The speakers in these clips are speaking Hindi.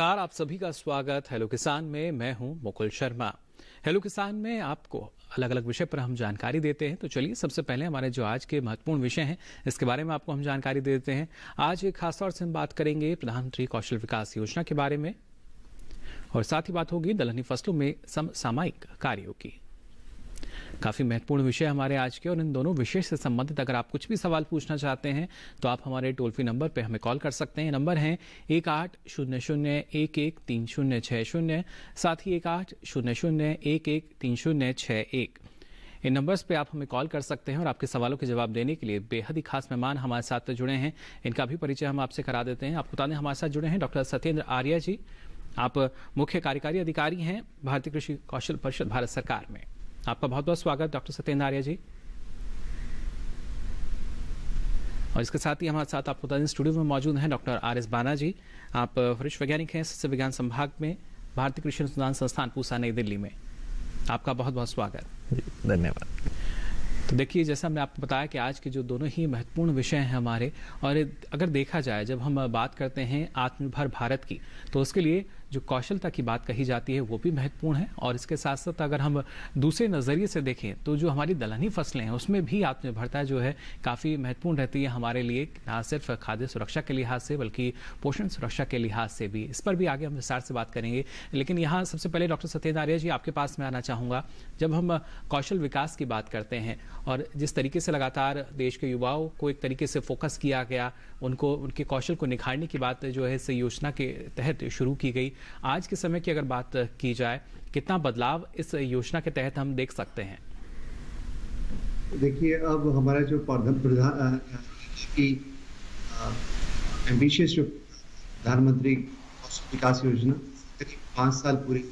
नमस्कार, आप सभी का स्वागत हेलो किसान में। मैं हूं मुकुल शर्मा। हेलो किसान में आपको अलग अलग विषय पर हम जानकारी देते हैं। तो चलिए सबसे पहले हमारे जो आज के महत्वपूर्ण विषय हैं इसके बारे में आपको हम जानकारी देते हैं। आज एक खासतौर से हम बात करेंगे प्रधानमंत्री कौशल विकास योजना के बारे में और साथ ही बात होगी दलहनी फसलों में समसामयिक कार्यों की। काफ़ी महत्वपूर्ण विषय हमारे आज के, और इन दोनों विषय से संबंधित अगर आप कुछ भी सवाल पूछना चाहते हैं तो आप हमारे टोल फ्री नंबर पर हमें कॉल कर सकते हैं। नंबर है 1800113060, साथ ही 1800113061। इन नंबर्स पे आप हमें कॉल कर सकते हैं और आपके सवालों के जवाब देने के लिए बेहद ही खास मेहमान हमारे साथ जुड़े हैं। इनका भी परिचय हम आपसे करा देते हैं। आपको बता दें हमारे साथ जुड़े हैं डॉक्टर सत्येंद्र आर्या जी। आप मुख्य कार्यकारी अधिकारी हैं भारतीय कृषि कौशल परिषद भारत सरकार में। आपका बहुत बहुत स्वागत डॉक्टर सत्येंद्र आर्या जी। और इसके साथ ही हमारे साथ आपको बता दें स्टूडियो में मौजूद हैं डॉक्टर RS बाना जी। आप वरिष्ठ वैज्ञानिक हैं सस्य विज्ञान संभाग में भारतीय कृषि अनुसंधान संस्थान पूसा नई दिल्ली में। आपका बहुत बहुत स्वागत। धन्यवाद। तो देखिए, जैसा हमने आपको बताया कि आज के जो दोनों ही महत्वपूर्ण विषय हैं हमारे, और अगर देखा जाए जब हम बात करते हैं आत्मनिर्भर भारत की तो उसके लिए जो कौशलता की बात कही जाती है वो भी महत्वपूर्ण है। और इसके साथ साथ अगर हम दूसरे नज़रिए से देखें तो जो हमारी दलहनी फसलें हैं उसमें भी आत्मनिर्भरता जो है काफ़ी महत्वपूर्ण रहती है हमारे लिए, ना सिर्फ खाद्य सुरक्षा के लिहाज से बल्कि पोषण सुरक्षा के लिहाज से भी। इस पर भी आगे हम विस्तार से बात करेंगे। लेकिन यहाँ सबसे पहले डॉक्टर सत्येंद्र आर्या जी आपके पास में आना चाहूँगा। जब हम कौशल विकास की बात करते हैं और जिस तरीके से लगातार देश के युवाओं को एक तरीके से फोकस किया गया, उनको उनके कौशल को निखारने की बात जो है इस योजना के तहत शुरू की गई, आज के समय की अगर बात की जाए कितना बदलाव इस योजना के तहत हम देख सकते हैं? देखिए, अब हमारा जो एम्बिशियस जो प्रधानमंत्री कौशल विकास योजना करीब 5 साल पूरी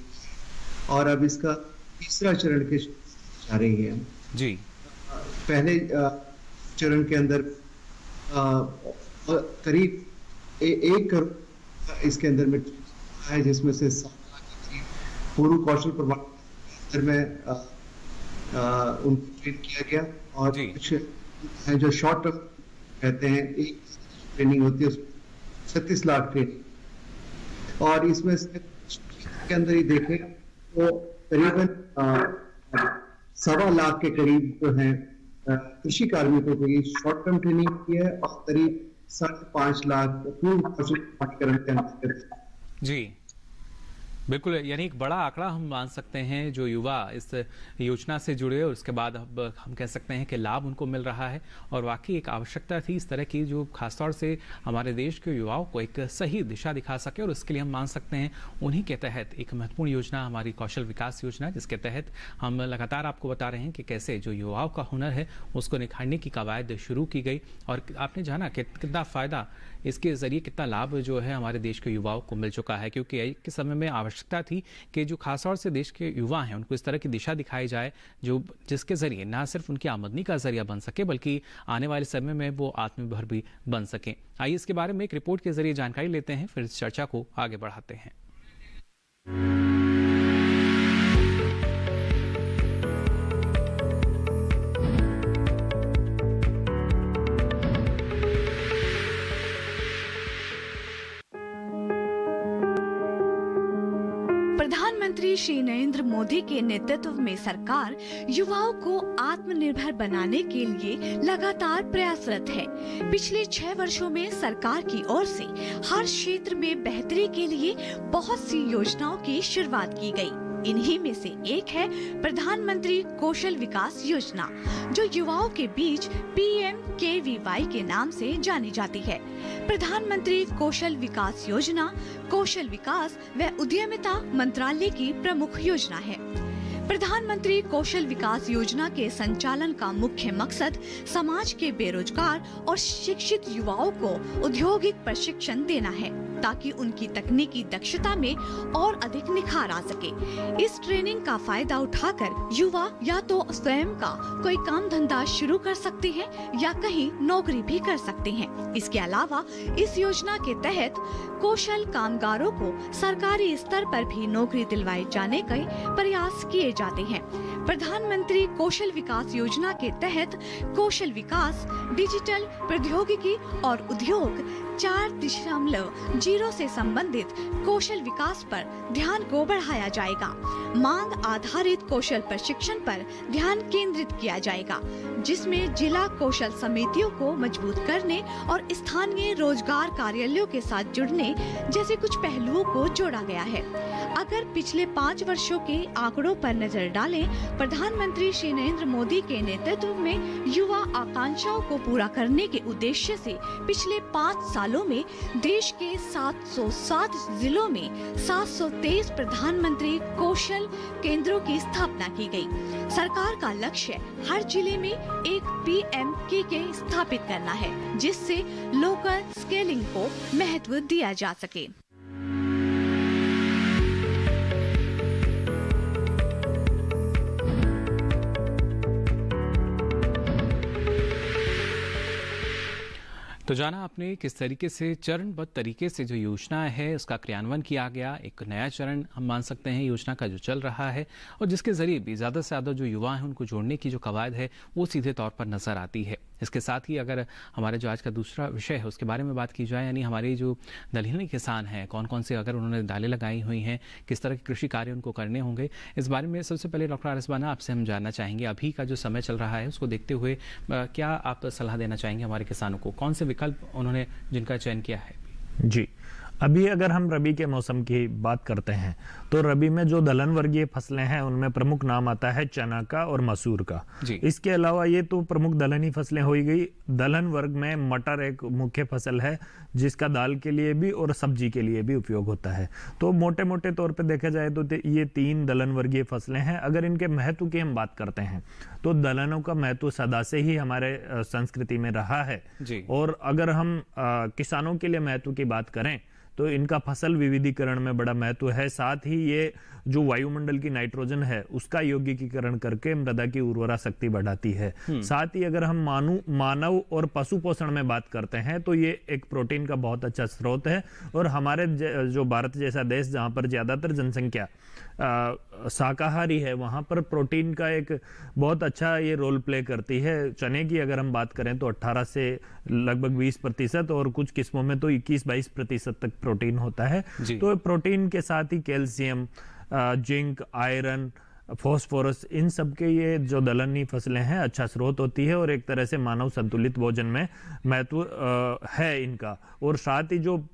और अब इसका तीसरा चरण के जा रही है जी। पहले चरण के अंदर करीब 1 करोड़ इसके अंदर में है, जिसमें से 7 लाख पूर्व कौशल प्रमाण में उनको ट्रेन किया गया और कुछ है जो शॉर्ट टर्म कहते हैं, एक ट्रेनिंग होती है 36 लाख ट्रेनिंग। और इसमें से के अंदर ही देखें तो करीबन 1.25 लाख के करीब जो है कृषि कार्मिकों को ये शॉर्ट टर्म ट्रेनिंग की है और करीब 5.5 लाख पूर्व कौशल पाठ्यक्रम के अंतर्गत। जी बिल्कुल, यानी एक बड़ा आंकड़ा हम मान सकते हैं जो युवा इस योजना से जुड़े और उसके बाद अब हम कह सकते हैं कि लाभ उनको मिल रहा है। और वाकई एक आवश्यकता थी इस तरह की जो खासतौर से हमारे देश के युवाओं को एक सही दिशा दिखा सके, और उसके लिए हम मान सकते हैं उन्हीं के तहत एक महत्वपूर्ण योजना हमारी कौशल विकास योजना, जिसके तहत हम लगातार आपको बता रहे हैं कि कैसे जो युवाओं का हुनर है उसको निखारने की कवायद शुरू की गई। और आपने जाना कि कितना फ़ायदा इसके ज़रिए, कितना लाभ जो है हमारे देश के युवाओं को मिल चुका है, क्योंकि एक के समय में आवश्यकता थी कि जो खासतौर से देश के युवा हैं उनको इस तरह की दिशा दिखाई जाए जो जिसके ज़रिए ना सिर्फ उनकी आमदनी का जरिया बन सके बल्कि आने वाले समय में वो आत्मनिर्भर भी बन सकें। आइए इसके बारे में एक रिपोर्ट के जरिए जानकारी लेते हैं, फिर इस चर्चा को आगे बढ़ाते हैं। प्रधानमंत्री श्री नरेंद्र मोदी के नेतृत्व में सरकार युवाओं को आत्मनिर्भर बनाने के लिए लगातार प्रयासरत है। पिछले 6 वर्षों में सरकार की ओर से हर क्षेत्र में बेहतरी के लिए बहुत सी योजनाओं की शुरुआत की गई। इन्हीं में से एक है प्रधानमंत्री कौशल विकास योजना, जो युवाओं के बीच PMKVY के नाम से जानी जाती है। प्रधानमंत्री कौशल विकास योजना कौशल विकास व उद्यमिता मंत्रालय की प्रमुख योजना है। प्रधानमंत्री कौशल विकास योजना के संचालन का मुख्य मकसद समाज के बेरोजगार और शिक्षित युवाओं को औद्योगिक प्रशिक्षण देना है, ताकि उनकी तकनीकी दक्षता में और अधिक निखार आ सके। इस ट्रेनिंग का फायदा उठाकर युवा या तो स्वयं का कोई काम धंधा शुरू कर सकते हैं या कहीं नौकरी भी कर सकते हैं। इसके अलावा इस योजना के तहत कौशल कामगारों को सरकारी स्तर पर भी नौकरी दिलवाए जाने के प्रयास किए जाते हैं। प्रधानमंत्री कौशल विकास योजना के तहत कौशल विकास, डिजिटल प्रौद्योगिकी और उद्योग, 4.0 से संबंधित कौशल विकास पर ध्यान को बढ़ाया जाएगा। मांग आधारित कौशल प्रशिक्षण पर ध्यान केंद्रित किया जाएगा, जिसमें जिला कौशल समितियों को मजबूत करने और स्थानीय रोजगार कार्यालयों के साथ जुड़ने जैसे कुछ पहलुओं को जोड़ा गया है। अगर पिछले 5 वर्षों के आंकड़ों पर नजर डालें, प्रधानमंत्री श्री नरेंद्र मोदी के नेतृत्व में युवा आकांक्षाओं को पूरा करने के उद्देश्य से पिछले 5 सालों में देश के 707 जिलों में 723 प्रधानमंत्री कौशल केंद्रों की स्थापना की गई। सरकार का लक्ष्य हर जिले में एक PMKK स्थापित करना है, जिससे लोकल स्केलिंग को महत्व दिया जा सके। तो जाना आपने किस तरीके से चरणबद्ध तरीके से जो योजना है उसका क्रियान्वयन किया गया। एक नया चरण हम मान सकते हैं योजना का जो चल रहा है और जिसके जरिए भी ज़्यादा से ज़्यादा जो युवा हैं उनको जोड़ने की जो कवायद है वो सीधे तौर पर नज़र आती है। इसके साथ ही अगर हमारे जो आज का दूसरा विषय है उसके बारे में बात की जाए, यानी हमारे जो दलहनी किसान हैं कौन कौन से अगर उन्होंने दालें लगाई हुई हैं, किस तरह के कृषि कार्य उनको करने होंगे, इस बारे में सबसे पहले डॉक्टर आर एस बाना आपसे हम जानना चाहेंगे। अभी का जो समय चल रहा है उसको देखते हुए क्या आप सलाह देना चाहेंगे हमारे किसानों को, कौन से विकल्प उन्होंने जिनका चयन किया है? जी, अभी अगर हम रबी के मौसम की बात करते हैं तो रबी में जो दलहन वर्गीय फसलें हैं उनमें प्रमुख नाम आता है चना का और मसूर का। इसके अलावा ये तो प्रमुख दलहनी फसलें हो गई। दलहन वर्ग में मटर एक मुख्य फसल है जिसका दाल के लिए भी और सब्जी के लिए भी उपयोग होता है। तो मोटे मोटे तौर पे देखा जाए तो ये 3 दलहन वर्गीय फसलें हैं। अगर इनके महत्व की हम बात करते हैं तो दलहनों का महत्व सदा से ही हमारे संस्कृति में रहा है। और अगर हम किसानों के लिए महत्व की बात करें तो इनका फसल विविधीकरण में बड़ा महत्व है। साथ ही ये जो वायुमंडल की नाइट्रोजन है उसका यौगिकीकरण करके मृदा की उर्वरा शक्ति बढ़ाती है। साथ ही अगर हम मानव और पशु पोषण में बात करते हैं तो ये एक प्रोटीन का बहुत अच्छा स्रोत है। और हमारे जो भारत जैसा देश जहाँ पर ज्यादातर जनसंख्या शाकाहारी है वहां पर प्रोटीन का एक बहुत अच्छा ये रोल प्ले करती है। चने की अगर हम बात करें तो 18 से लगभग 20% और कुछ किस्मों में तो 21-22% तक प्रोटीन होता है। तो प्रोटीन के साथ ही कैल्शियम, जिंक, आयरन, फॉस्फोरस, इन सब के ये जो दलहनी फसलें हैं अच्छा स्रोत होती है और एक तरह से मानव संतुलित भोजन में महत्व है इनका। और साथ ही जो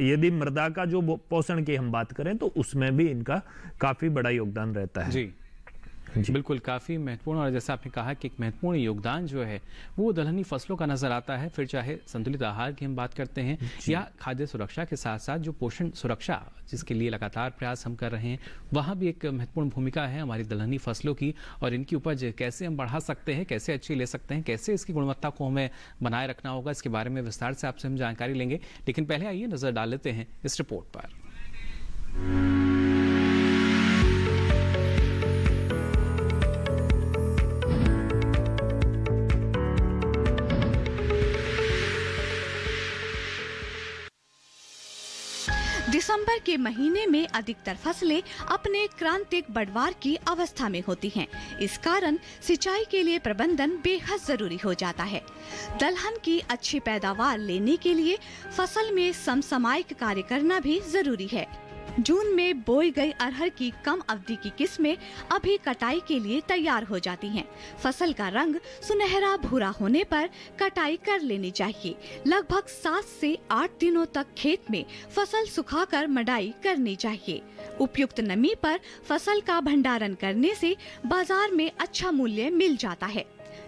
यदि मृदा का जो पोषण की हम बात करें तो उसमें भी इनका काफी बड़ा योगदान रहता है। जी बिल्कुल, काफ़ी महत्वपूर्ण। और जैसा आपने कहा कि एक महत्वपूर्ण योगदान जो है वो दलहनी फसलों का नजर आता है। फिर चाहे संतुलित आहार की हम बात करते हैं या खाद्य सुरक्षा के साथ साथ जो पोषण सुरक्षा जिसके लिए लगातार प्रयास हम कर रहे हैं, वहाँ भी एक महत्वपूर्ण भूमिका है हमारी दलहनी फसलों की। और इनकी उपज कैसे हम बढ़ा सकते हैं, कैसे अच्छी ले सकते हैं, कैसे इसकी गुणवत्ता को हमें बनाए रखना होगा, इसके बारे में विस्तार से आपसे हम जानकारी लेंगे। लेकिन पहले आइए नजर डाल लेते हैं इस रिपोर्ट पर। दिसंबर के महीने में अधिकतर फसलें अपने क्रांतिक बढ़वार की अवस्था में होती हैं। इस कारण सिंचाई के लिए प्रबंधन बेहद जरूरी हो जाता है। दलहन की अच्छी पैदावार लेने के लिए फसल में समसामयिक कार्य करना भी जरूरी है। जून में बोई गई अरहर की कम अवधि की किस्में अभी कटाई के लिए तैयार हो जाती हैं। फसल का रंग सुनहरा भूरा होने पर कटाई कर लेनी चाहिए। लगभग 7 से 8 दिनों तक खेत में फसल सुखाकर मड़ाई करनी चाहिए। उपयुक्त नमी पर फसल का भंडारण करने से बाजार में अच्छा मूल्य मिल जाता है।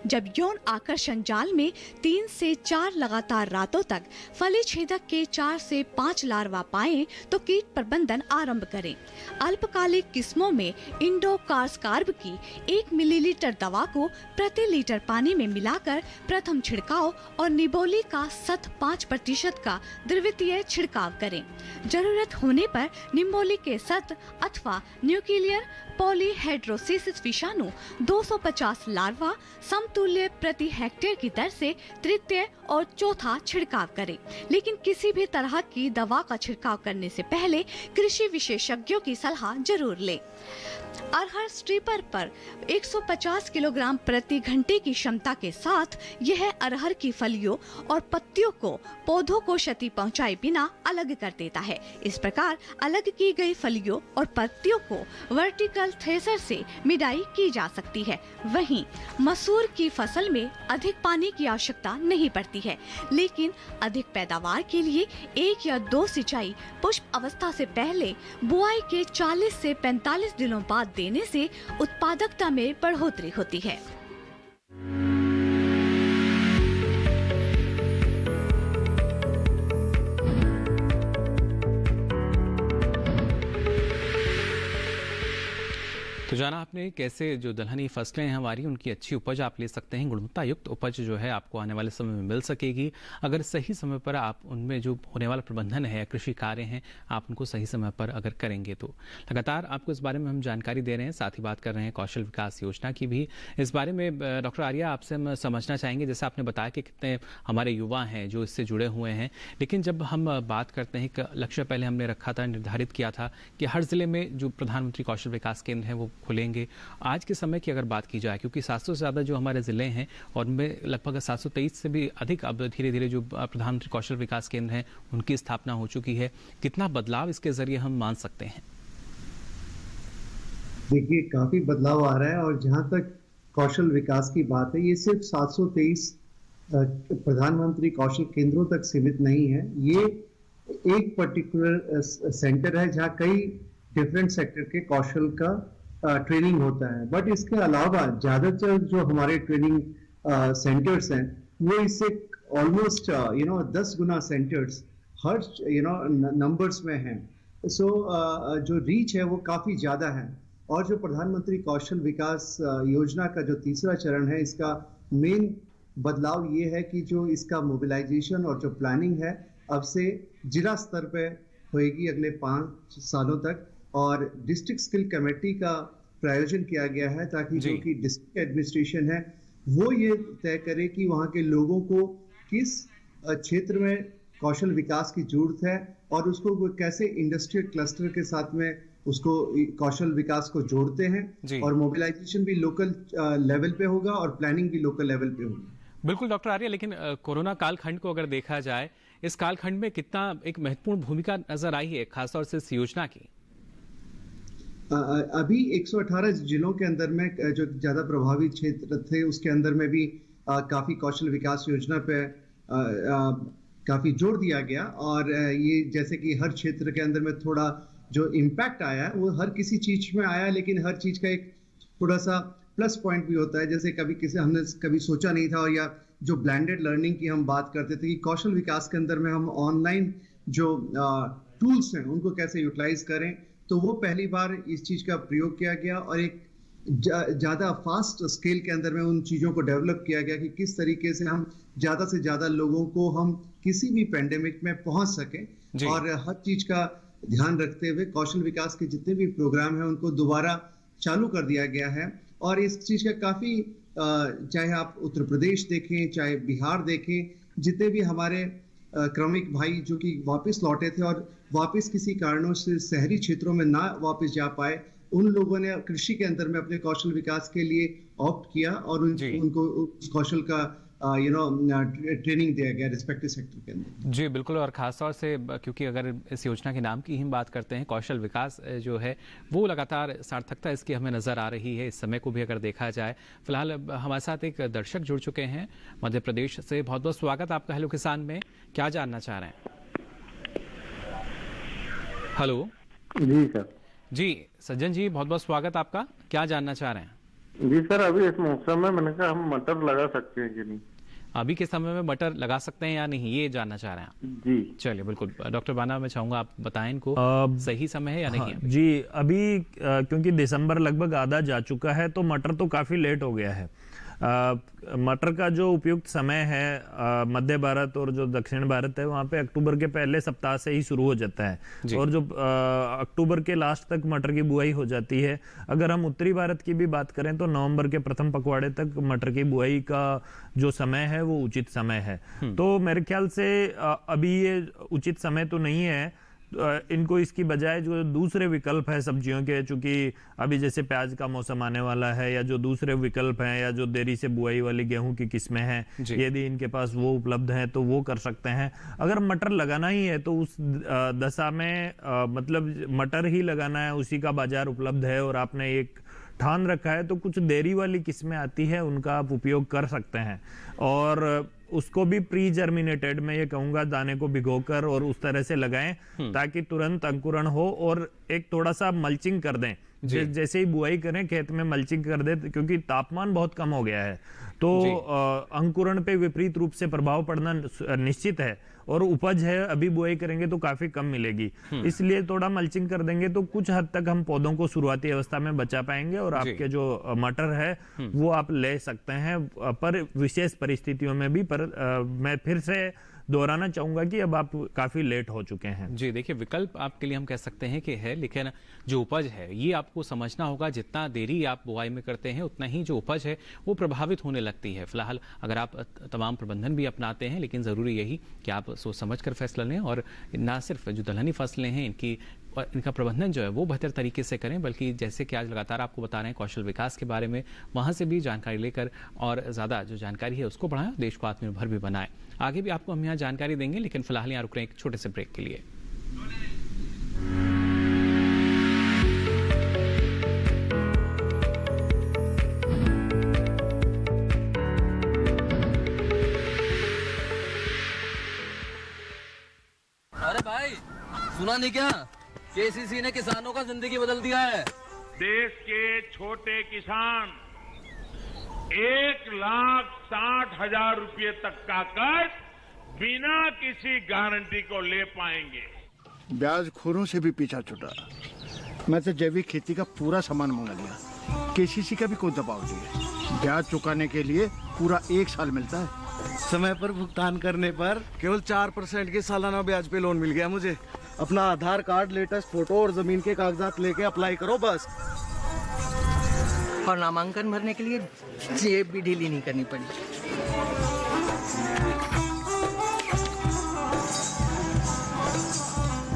जब यौन आकर्षण जाल में 3 से 4 लगातार रातों तक फली छेदक के 4 से 5 लार्वा पाएं तो कीट प्रबंधन आरंभ करें। अल्पकालिक किस्मों में इंडोकार्ब की 1 मिलीलीटर दवा को प्रति लीटर पानी में मिलाकर प्रथम छिड़काव और निबोली का 5% का द्वितीय छिड़काव करें। जरूरत होने पर निम्बोली के 7 अथवा न्यूक्लियर पॉलीहेड्रोसिस विषाणु 250 लार्वा समतुल्य प्रति हेक्टेयर की दर से तृतीय और चौथा छिड़काव करें। लेकिन किसी भी तरह की दवा का छिड़काव करने से पहले कृषि विशेषज्ञों की सलाह जरूर लें। अरहर स्ट्रीपर पर 150 किलोग्राम प्रति घंटे की क्षमता के साथ यह अरहर की फलियों और पत्तियों को पौधों को क्षति पहुंचाए बिना अलग कर देता है। इस प्रकार अलग की गई फलियों और पत्तियों को वर्टिकल थ्रेशर से मिडाई की जा सकती है। वहीं मसूर की फसल में अधिक पानी की आवश्यकता नहीं पड़ती है, लेकिन अधिक पैदावार के लिए 1 या 2 सिंचाई पुष्प अवस्था से पहले बुआई के 40 से 45 दिनों बाद देने से उत्पादकता में बढ़ोतरी होती है। तो जाना आपने कैसे जो दलहनी फसलें हैं हमारी, उनकी अच्छी उपज आप ले सकते हैं। गुणवत्ता युक्त उपज जो है आपको आने वाले समय में मिल सकेगी अगर सही समय पर आप उनमें जो होने वाला प्रबंधन है, कृषि कार्य हैं, आप उनको सही समय पर अगर करेंगे तो। लगातार आपको इस बारे में हम जानकारी दे रहे हैं, साथ ही बात कर रहे हैं कौशल विकास योजना की भी। इस बारे में डॉक्टर आर्या आपसे हम समझना चाहेंगे, जैसे आपने बताया कि कितने हमारे युवा हैं जो इससे जुड़े हुए हैं, लेकिन जब हम बात करते हैं कि लक्ष्य पहले हमने रखा था, निर्धारित किया था कि हर जिले में जो प्रधानमंत्री कौशल विकास केंद्र हैं वो खुलेंगे। आज के समय की अगर बात की जाए, क्योंकि 700 से ज़्यादा जो हमारे ज़िले हैं और उनमें लगभग 723 से भी अधिक अब धीरे धीरे जो प्रधानमंत्री कौशल विकास केंद्र हैं उनकी स्थापना हो चुकी है, कितना बदलाव इसके जरिए हम मान सकते हैं? देखिए, काफी बदलाव आ रहा है। और जहां तक कौशल विकास की बात है, ये सिर्फ 723 प्रधानमंत्री कौशल केंद्रों तक सीमित नहीं है। ये एक पर्टिकुलर सेंटर है जहां कई डिफरेंट सेक्टर के कौशल का ट्रेनिंग होता है। बट इसके अलावा ज्यादातर जो हमारे ट्रेनिंग सेंटर्स हैं वो इससे ऑलमोस्ट 10 गुना सेंटर्स हर नंबर्स में हैं। सो जो रीच है वो काफी ज्यादा है। और जो प्रधानमंत्री कौशल विकास योजना का जो तीसरा चरण है, इसका मेन बदलाव ये है कि जो इसका मोबिलाइजेशन और जो प्लानिंग है अब से जिला स्तर पे होएगी अगले 5 सालों तक। और डिस्ट्रिक्ट स्किल कमेटी का प्रायोजन किया गया है ताकि जो कि डिस्ट्रिक्ट एडमिनिस्ट्रेशन है वो ये तय करे कि वहाँ के लोगों को किस क्षेत्र में कौशल विकास की जरूरत है और उसको वो कैसे इंडस्ट्रियल क्लस्टर के साथ में उसको कौशल विकास को जोड़ते हैं। और मोबिलाइजेशन भी लोकल लेवल पे होगा और प्लानिंग भी लोकल लेवल पे होगी। बिल्कुल डॉक्टर आर्य, लेकिन कोरोना कालखंड को अगर देखा जाए, इस कालखंड में कितना एक महत्वपूर्ण भूमिका नजर आई है खासतौर से इस योजना की? अभी 118 जिलों के अंदर में जो ज्यादा प्रभावित क्षेत्र थे उसके अंदर में भी काफी कौशल विकास योजना पे काफी जोर दिया गया। और ये जैसे कि हर क्षेत्र के अंदर में थोड़ा जो इम्पैक्ट आया वो हर किसी चीज में आया, लेकिन हर चीज का एक थोड़ा सा प्लस पॉइंट भी होता है। जैसे हमने कभी सोचा नहीं था, और या जो ब्लेंडेड लर्निंग की हम बात करते थे कि कौशल विकास के अंदर में हम ऑनलाइन जो टूल्स हैं उनको कैसे यूटिलाइज करें, तो वो पहली बार इस चीज का प्रयोग किया गया और एक ज्यादा फास्ट स्केल के अंदर में उन चीजों को डेवलप किया गया कि किस तरीके से हम ज्यादा से ज्यादा लोगों को हम किसी भी पेंडेमिक में पहुंच सके। और हर चीज का ध्यान रखते हुए कौशल विकास के जितने भी प्रोग्राम हैं उनको दोबारा चालू कर दिया गया है। और इस चीज का काफी चाहे आप उत्तर प्रदेश देखें, चाहे बिहार देखें, जितने भी हमारे क्रमिक भाई जो कि वापस लौटे थे और वापस किसी कारणों से शहरी क्षेत्रों में ना वापस जा पाए, उन लोगों ने कृषि के अंदर में अपने कौशल विकास के लिए ऑप्ट किया और उनको उस कौशल का ट्रेनिंग दिया गया रिस्पेक्टिव सेक्टर के अंदर। जी बिल्कुल, और खासतौर से क्योंकि अगर इस योजना के नाम की ही बात करते हैं, कौशल विकास जो है वो लगातार सार्थकता इसकी हमें नज़र आ रही है। इस समय को भी अगर देखा जाए, फिलहाल हमारे साथ एक दर्शक जुड़ चुके हैं मध्य प्रदेश से। बहुत बहुत स्वागत आपका हेलो किसान में, क्या जानना चाह रहे हैं? हेलो जी सर। जी सज्जन जी, बहुत बहुत स्वागत आपका, क्या जानना चाह रहे हैं? जी सर, अभी इस मौसम में मैंने कहा हम मटर लगा सकते हैं कि नहीं? अभी के समय में मटर लगा सकते हैं या नहीं, ये जानना चाह रहे हैं? जी चलिए बिल्कुल, डॉक्टर बाना मैं चाहूंगा आप बताएं इनको सही समय है या नहीं? हाँ, जी अभी क्योंकि दिसंबर लगभग आधा जा चुका है तो मटर तो काफी लेट हो गया है। मटर का जो उपयुक्त समय है मध्य भारत और जो दक्षिण भारत है वहाँ पे अक्टूबर के पहले सप्ताह से ही शुरू हो जाता है और जो अक्टूबर के लास्ट तक मटर की बुआई हो जाती है। अगर हम उत्तरी भारत की भी बात करें तो नवंबर के प्रथम पखवाड़े तक मटर की बुआई का जो समय है वो उचित समय है। तो मेरे ख्याल से अभी ये उचित समय तो नहीं है, इनको इसकी बजाय जो दूसरे विकल्प है सब्जियों के, चूंकि अभी जैसे प्याज का मौसम आने वाला है या जो दूसरे विकल्प हैं या जो देरी से बुआई वाली गेहूं की किस्में हैं, यदि इनके पास वो उपलब्ध हैं तो वो कर सकते हैं। अगर मटर लगाना ही है तो उस दशा में मतलब मटर ही लगाना है, उसी का बाजार उपलब्ध है और आपने एक ठान रखा है तो कुछ देरी वाली किस्में आती है उनका आप उपयोग कर सकते हैं और उसको भी प्री जर्मिनेटेड मैं ये कहूंगा दाने को भिगोकर और उस तरह से लगाएं ताकि तुरंत अंकुरण हो और एक थोड़ा सा मल्चिंग कर दें। जैसे ही बुआई करें खेत में मल्चिंग कर दे क्योंकि तापमान बहुत कम हो गया है तो अंकुरण पे विपरीत रूप से प्रभाव पड़ना निश्चित है और उपज है अभी बुआई करेंगे तो काफी कम मिलेगी, इसलिए थोड़ा मल्चिंग कर देंगे तो कुछ हद तक हम पौधों को शुरुआती अवस्था में बचा पाएंगे और आपके जो मटर है वो आप ले सकते हैं पर विशेष परिस्थितियों में भी। पर मैं फिर से दोहराना चाहूंगा कि अब आप काफी लेट हो चुके हैं। जी देखिए, विकल्प आपके लिए हम कह सकते हैं कि है, लेकिन जो उपज है ये आपको समझना होगा। जितना देरी आप बुआई में करते हैं उतना ही जो उपज है वो प्रभावित होने लगती है। फिलहाल अगर आप तमाम प्रबंधन भी अपनाते हैं लेकिन ज़रूरी यही कि आप सोच समझ कर फैसला लें और ना सिर्फ जो दलहनी फसलें हैं इनका प्रबंधन जो है वो बेहतर तरीके से करें, बल्कि जैसे कि आज लगातार आपको बता रहे हैं कौशल विकास के बारे में, वहाँ से भी जानकारी लेकर और ज़्यादा जो जानकारी है उसको बढ़ाएं, देश को आत्मनिर्भर भी बनाएं। आगे भी आपको हम यहाँ जानकारी देंगे लेकिन फिलहाल यहाँ रुक रहे हैं एक छोटे से ब्रेक के लिए। अरे भाई सुना नहीं क्या, केसीसी ने किसानों का जिंदगी बदल दिया है। देश के छोटे किसान 1,60,000 रुपये तक का कर्ज बिना किसी गारंटी को ले पाएंगे। ब्याज खोरों से भी पीछा छुटा। मैं तो जैविक खेती का पूरा सामान मंगा लिया, केसीसी का भी कोई दबाव नहीं है। ब्याज चुकाने के लिए पूरा 1 साल मिलता है। समय पर भुगतान करने पर केवल 4% के सालाना ब्याज पे लोन मिल गया मुझे। अपना आधार कार्ड, लेटेस्ट फोटो और जमीन के कागजात लेके अप्लाई करो बस। और नामांकन भरने के लिए जेब भी ढीली नहीं करनी पड़ी।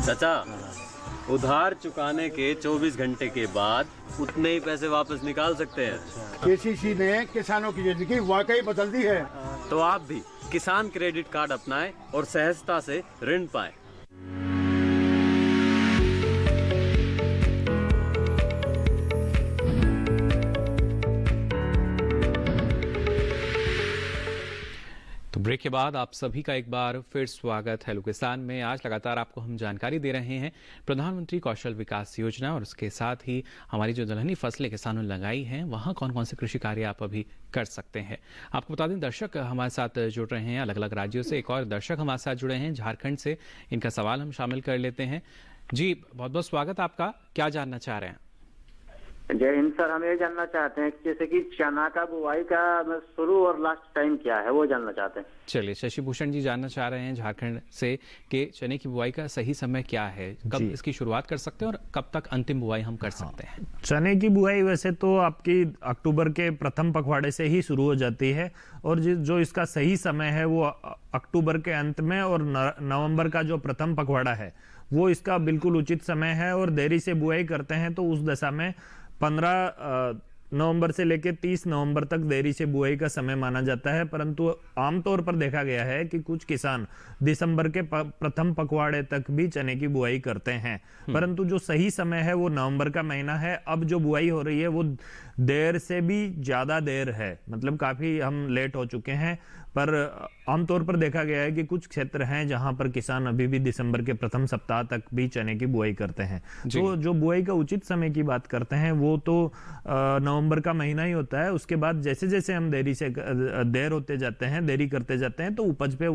चाचा, उधार चुकाने के 24 घंटे के बाद उतने ही पैसे वापस निकाल सकते हैं। केसीसी ने किसानों की जिंदगी वाकई बदल दी है। तो आप भी किसान क्रेडिट कार्ड अपनाएं और सहजता से ऋण पाएं। ब्रेक के बाद आप सभी का एक बार फिर स्वागत है हेलो किसान में। आज लगातार आपको हम जानकारी दे रहे हैं प्रधानमंत्री कौशल विकास योजना और उसके साथ ही हमारी जो दलहनी फसलें किसानों ने लगाई हैं वहाँ कौन कौन से कृषि कार्य आप अभी कर सकते हैं। आपको बता दें दर्शक हमारे साथ जुड़ रहे हैं अलग अलग राज्यों से। एक और दर्शक हमारे साथ जुड़े हैं झारखंड से, इनका सवाल हम शामिल कर लेते हैं। जी बहुत बहुत स्वागत आपका, क्या जानना चाह रहे हैं? जय हिंद सर, हम ये जानना चाहते हैं जैसे कि चना का बुआई का शुरू और लास्ट टाइम क्या है वो जानना चाहते हैं। चलिए, शशि भूषण जी जानना चाह रहे हैं झारखंड से कि चने की बुआई का सही समय क्या है, कब इसकी शुरुआत कर सकते हैं और कब तक अंतिम बुआई हम कर सकते हैं? चने की बुआई वैसे तो आपकी अक्टूबर के प्रथम पखवाड़े से ही शुरू हो जाती है और जो इसका सही समय है वो अक्टूबर के अंत में और नवंबर का जो प्रथम पखवाड़ा है वो इसका बिल्कुल उचित समय है। और देरी से बुआई करते हैं तो उस दशा में 15 नवंबर से लेकर 30 नवंबर तक देरी से बुआई का समय माना जाता है। परंतु आमतौर पर देखा गया है कि कुछ किसान दिसंबर के प्रथम पखवाड़े तक भी चने की बुआई करते हैं, परंतु जो सही समय है वो नवंबर का महीना है। अब जो बुआई हो रही है वो देर से भी ज्यादा देर है, मतलब काफी हम लेट हो चुके हैं। पर आमतौर पर देखा गया है कि कुछ क्षेत्र हैं जहां पर किसान अभी भी दिसंबर के प्रथम सप्ताह तक भी चने की बुआई करते हैं। तो जो बुआई का उचित समय की बात करते हैं वो तो नवंबर का महीना ही होता है। उसके बाद जैसे जैसे हम देर होते जाते हैं, देरी करते जाते हैं, तो उपज पे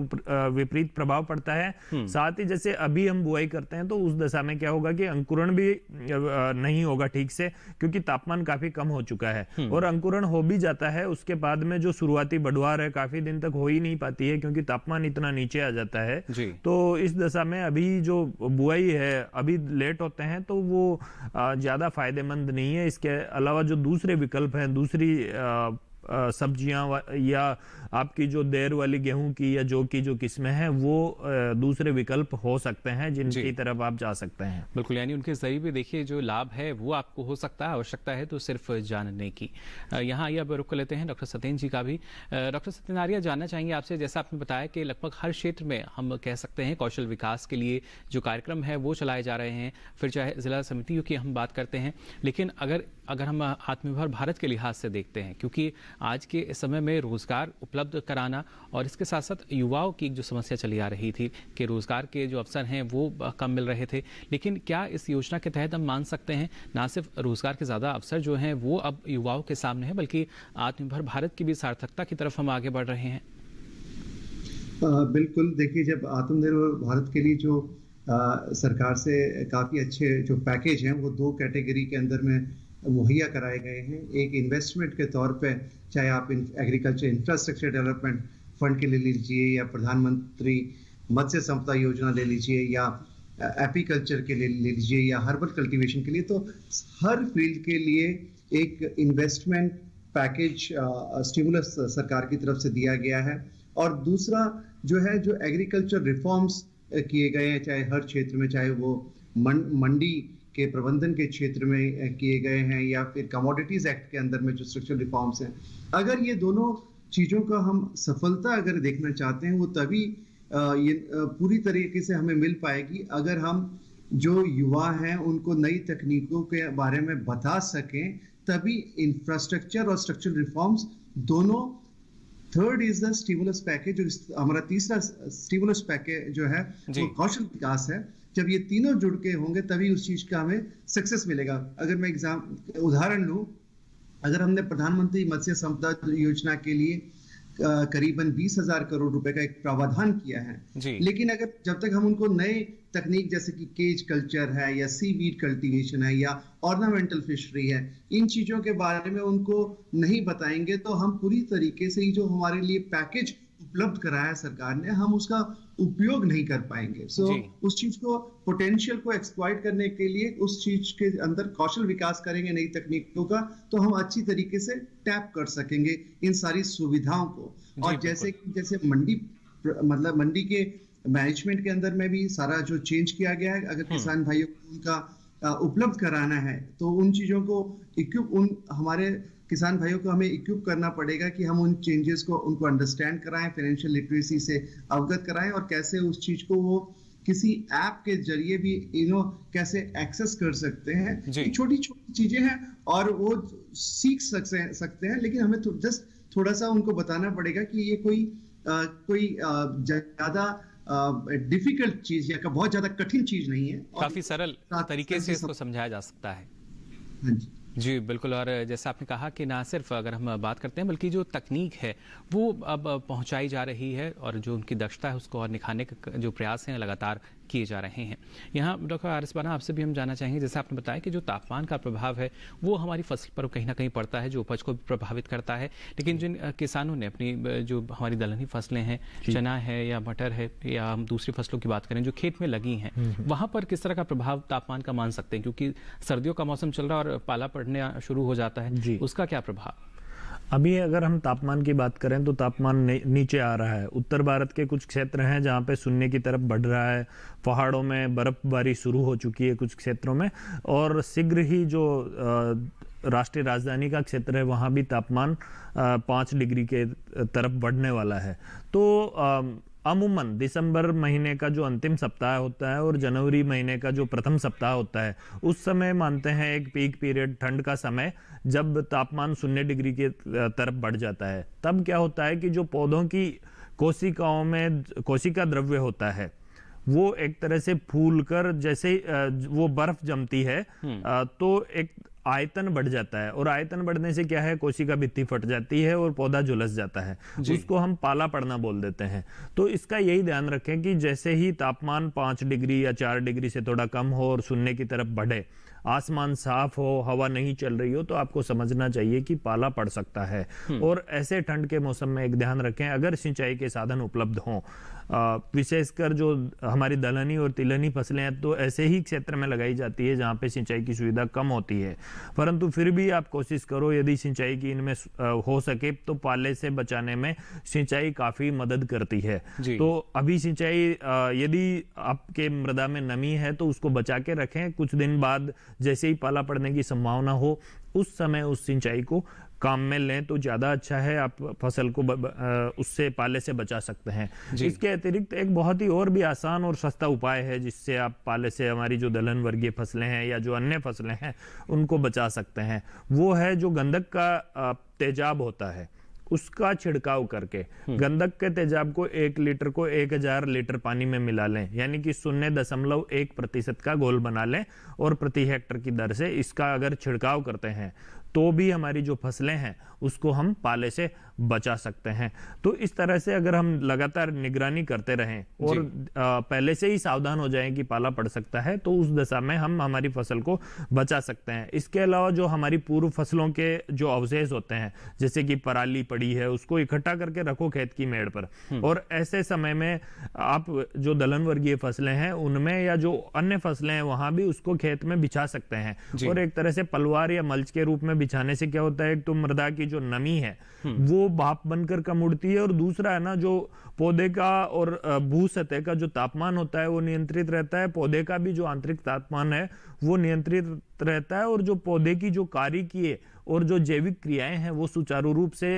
विपरीत प्रभाव पड़ता है। साथ ही जैसे अभी हम बुआई करते हैं तो उस दशा में क्या होगा कि अंकुरण भी नहीं होगा ठीक से, क्योंकि तापमान काफी कम हो चुका है। और अंकुरण हो भी जाता है, उसके बाद में जो शुरुआती बढ़वार है काफी दिन तक हो ही नहीं पाती है, क्योंकि तापमान इतना नीचे आ जाता है। तो इस दशा में अभी जो बुआई है अभी लेट होते हैं तो वो ज्यादा फायदेमंद नहीं है। इसके अलावा जो दूसरे विकल्प हैं, दूसरी सब्जियां या आपकी जो देर वाली गेहूं की या जौ की जो किस्में हैं वो दूसरे विकल्प हो सकते हैं जिनकी तरफ आप जा सकते हैं। बिल्कुल, यानी उनके जरिए भी देखिए जो लाभ है वो आपको हो सकता है, आवश्यकता है तो सिर्फ जानने की। यहाँ आइए अब रुक लेते हैं डॉक्टर सत्येंद्र जी का भी। डॉक्टर सत्येंद्र आर्या, जानना चाहेंगे आपसे, जैसा आपने बताया कि लगभग हर क्षेत्र में हम कह सकते हैं कौशल विकास के लिए जो कार्यक्रम है वो चलाए जा रहे हैं, फिर चाहे जिला समितियों की हम बात करते हैं, लेकिन अगर हम आत्मनिर्भर भारत के लिहाज से देखते हैं, क्योंकि आज के समय में रोजगार उपलब्ध कराना और इसके साथ साथ युवाओं की जो समस्या चली आ रही थी कि रोजगार के जो अवसर हैं वो कम मिल रहे थे, लेकिन क्या इस योजना के तहत हम मान सकते हैं ना सिर्फ रोजगार के ज़्यादा अवसर जो हैं वो अब युवाओं के सामने है, बल्कि आत्मनिर्भर भारत की भी सार्थकता की तरफ हम आगे बढ़ रहे हैं? बिल्कुल, देखिए जब आत्मनिर्भर भारत के लिए जो सरकार से काफ़ी अच्छे जो पैकेज हैं वो 2 कैटेगरी के अंदर में मुहैया कराए गए हैं। एक इन्वेस्टमेंट के तौर पे, चाहे आप एग्रीकल्चर इंफ्रास्ट्रक्चर डेवलपमेंट फंड के ले लीजिए या प्रधानमंत्री मत्स्य संपदा योजना ले लीजिए या एपीकल्चर के लिए ले लीजिए या हर्बल कल्टीवेशन के लिए, तो हर फील्ड के लिए एक इन्वेस्टमेंट पैकेज स्टिमुलस सरकार की तरफ से दिया गया है। और दूसरा जो है, जो एग्रीकल्चर रिफॉर्म्स किए गए हैं, चाहे हर क्षेत्र में, चाहे वो मंडी के प्रबंधन के क्षेत्र में किए गए हैं या फिर कमोडिटीज एक्ट के अंदर में जो स्ट्रक्चरल रिफॉर्म्स हैं, अगर ये दोनों चीज़ों का हम सफलता अगर देखना चाहते हैं वो तभी ये पूरी तरीके से हमें मिल पाएगी अगर हम जो युवा हैं उनको नई तकनीकों के बारे में बता सकें, तभी इंफ्रास्ट्रक्चर और स्ट्रक्चरल रिफॉर्म्स दोनों। Third is the stimulus package, जो हमारा तीसरा स्टिमुलस पैकेज जो है वो कौशल विकास है। जब ये तीनों जुड़ के होंगे तभी उस चीज का हमें सक्सेस मिलेगा। अगर मैं उदाहरण लूं, अगर हमने प्रधानमंत्री मत्स्य संपदा योजना के लिए करीबन 20,000 करोड़ रुपए का एक प्रावधान किया है, लेकिन अगर जब तक हम उनको नए तकनीक जैसे कि केज कल्चर है या सीवीड कल्टीवेशन है या ऑर्नामेंटल फिशरी है, इन चीजों के बारे में उनको नहीं बताएंगे तो हम पूरी तरीके से ही जो हमारे लिए पैकेज उपलब्ध कराया सरकार ने, हम उसका उपयोग नहीं कर पाएंगे। उस चीज को, पोटेंशियल को एक्सप्लॉइट करने के लिए उस चीज के अंदर कौशल विकास करेंगे नई तकनीकों का, तो हम अच्छी तरीके से टैप कर सकेंगे इन सारी सुविधाओं को। और जैसे मंडी के मैनेजमेंट के अंदर में भी सारा जो चेंज किया गया है, अगर किसान भाइयों को उनका उपलब्ध कराना है तो उन चीजों को हमारे किसान भाइयों को हमें इक्विप करना पड़ेगा कि हम उन चेंजेस को उनको अंडरस्टैंड कराएं, फाइनेंशियल लिटरेसी से अवगत कराएं और कैसे उस चीज को वो किसी ऐप के जरिए भी कैसे एक्सेस कर सकते हैं। छोटी छोटी चीजें हैं और वो सीख सकते हैं, लेकिन हमें जस्ट थोड़ा सा उनको बताना पड़ेगा कि ये कोई ज्यादा डिफिकल्ट चीज या बहुत ज्यादा कठिन चीज नहीं है, काफी सरल तरीके से इसको समझाया जा सकता है। हाँ जी, जी बिल्कुल। और जैसा आपने कहा कि ना सिर्फ अगर हम बात करते हैं बल्कि जो तकनीक है वो अब पहुंचाई जा रही है और जो उनकी दक्षता है उसको और निखारने के जो प्रयास हैं लगातार किए जा रहे हैं। यहाँ डॉक्टर आर.एस. बाना, आपसे भी हम जानना चाहेंगे, जैसे आपने बताया कि जो तापमान का प्रभाव है वो हमारी फसल पर कहीं ना कहीं पड़ता है, जो उपज को भी प्रभावित करता है, लेकिन जिन किसानों ने अपनी जो हमारी दलहनी फसलें हैं, चना है या मटर है या हम दूसरी फसलों की बात करें जो खेत में लगी हैं, वहाँ पर किस तरह का प्रभाव तापमान का मान सकते हैं? क्योंकि सर्दियों का मौसम चल रहा है और पाला पड़ने शुरू हो जाता है, उसका क्या प्रभाव? अभी अगर हम तापमान की बात करें तो तापमान नीचे आ रहा है। उत्तर भारत के कुछ क्षेत्र हैं जहाँ पे शून्य की तरफ बढ़ रहा है, पहाड़ों में बर्फबारी शुरू हो चुकी है कुछ क्षेत्रों में, और शीघ्र ही जो राष्ट्रीय राजधानी का क्षेत्र है वहाँ भी तापमान 5 डिग्री के तरफ बढ़ने वाला है। तो अमूमन दिसंबर महीने का जो अंतिम सप्ताह होता है और जनवरी महीने का जो प्रथम सप्ताह होता है, उस समय मानते हैं एक पीक पीरियड, ठंड का समय, जब तापमान 0 डिग्री की तरफ बढ़ जाता है। तब क्या होता है कि जो पौधों की कोशिकाओं में कोशिका द्रव्य होता है वो एक तरह से फूल कर, जैसे वो बर्फ जमती है तो एक आयतन बढ़ जाता है, और आयतन बढ़ने से क्या है, कोशिका भित्ति फट जाती है और पौधा झुलस जाता है। उसको हम पाला पड़ना बोल देते हैं। तो इसका यही ध्यान रखें कि जैसे ही तापमान 5 डिग्री या 4 डिग्री से थोड़ा कम हो और शून्य की तरफ बढ़े, आसमान साफ हो, हवा नहीं चल रही हो, तो आपको समझना चाहिए कि पाला पड़ सकता है। और ऐसे ठंड के मौसम में एक ध्यान रखें, अगर सिंचाई के साधन उपलब्ध हों, विशेषकर जो हमारी दलहनी और तिलहनी फसलें हैं तो ऐसे ही क्षेत्र में लगाई जाती है जहां पे सिंचाई की सुविधा कम होती है। परंतु फिर भी आप कोशिश करो, यदि सिंचाई की इनमें हो सके तो पाले से बचाने में सिंचाई काफी मदद करती है। तो अभी सिंचाई यदि आपके मृदा में नमी है तो उसको बचा के रखें। कुछ दिन बाद जैसे ही पाला पड़ने की संभावना हो, उस समय उस सिंचाई को काम में लें तो ज्यादा अच्छा है। आप फसल को उससे पाले से बचा सकते हैं। इसके अतिरिक्त एक बहुत ही और भी आसान और सस्ता उपाय है जिससे आप पाले से हमारी जो दलहन वर्गीय फसलें हैं या जो अन्य फसलें हैं उनको बचा सकते हैं। वो है जो गंधक का तेजाब होता है, उसका छिड़काव करके गंधक के तेजाब को 1 लीटर को 1000 लीटर पानी में मिला लें, यानी कि 0.1% का घोल बना लें, और प्रति हेक्टर की दर से इसका अगर छिड़काव करते हैं तो भी हमारी जो फसलें हैं उसको हम पाले से बचा सकते हैं। तो इस तरह से अगर हम लगातार निगरानी करते रहें और पहले से ही सावधान हो जाएं कि पाला पड़ सकता है, तो उस दशा में हम हमारी फसल को बचा सकते हैं। इसके अलावा जो हमारी पूर्व फसलों के जो अवशेष होते हैं, जैसे कि पराली पड़ी है, उसको इकट्ठा करके रखो खेत की मेड़ पर, और ऐसे समय में आप जो दलहन वर्गीय फसलें हैं उनमें या जो अन्य फसलें हैं वहां भी उसको खेत में बिछा सकते हैं। और एक तरह से पलवार या मल्च के रूप में बिछाने से क्या होता है, तो मृदा की जो नमी है वो भाप बनकर कम उड़ती है, और दूसरा है ना, जो पौधे का और भू सतह का जो तापमान होता है वो नियंत्रित रहता है। पौधे का भी जो आंतरिक तापमान है वो नियंत्रित रहता है, और जो पौधे की जो कार्य और जो जैविक क्रियाएं हैं वो सुचारू रूप से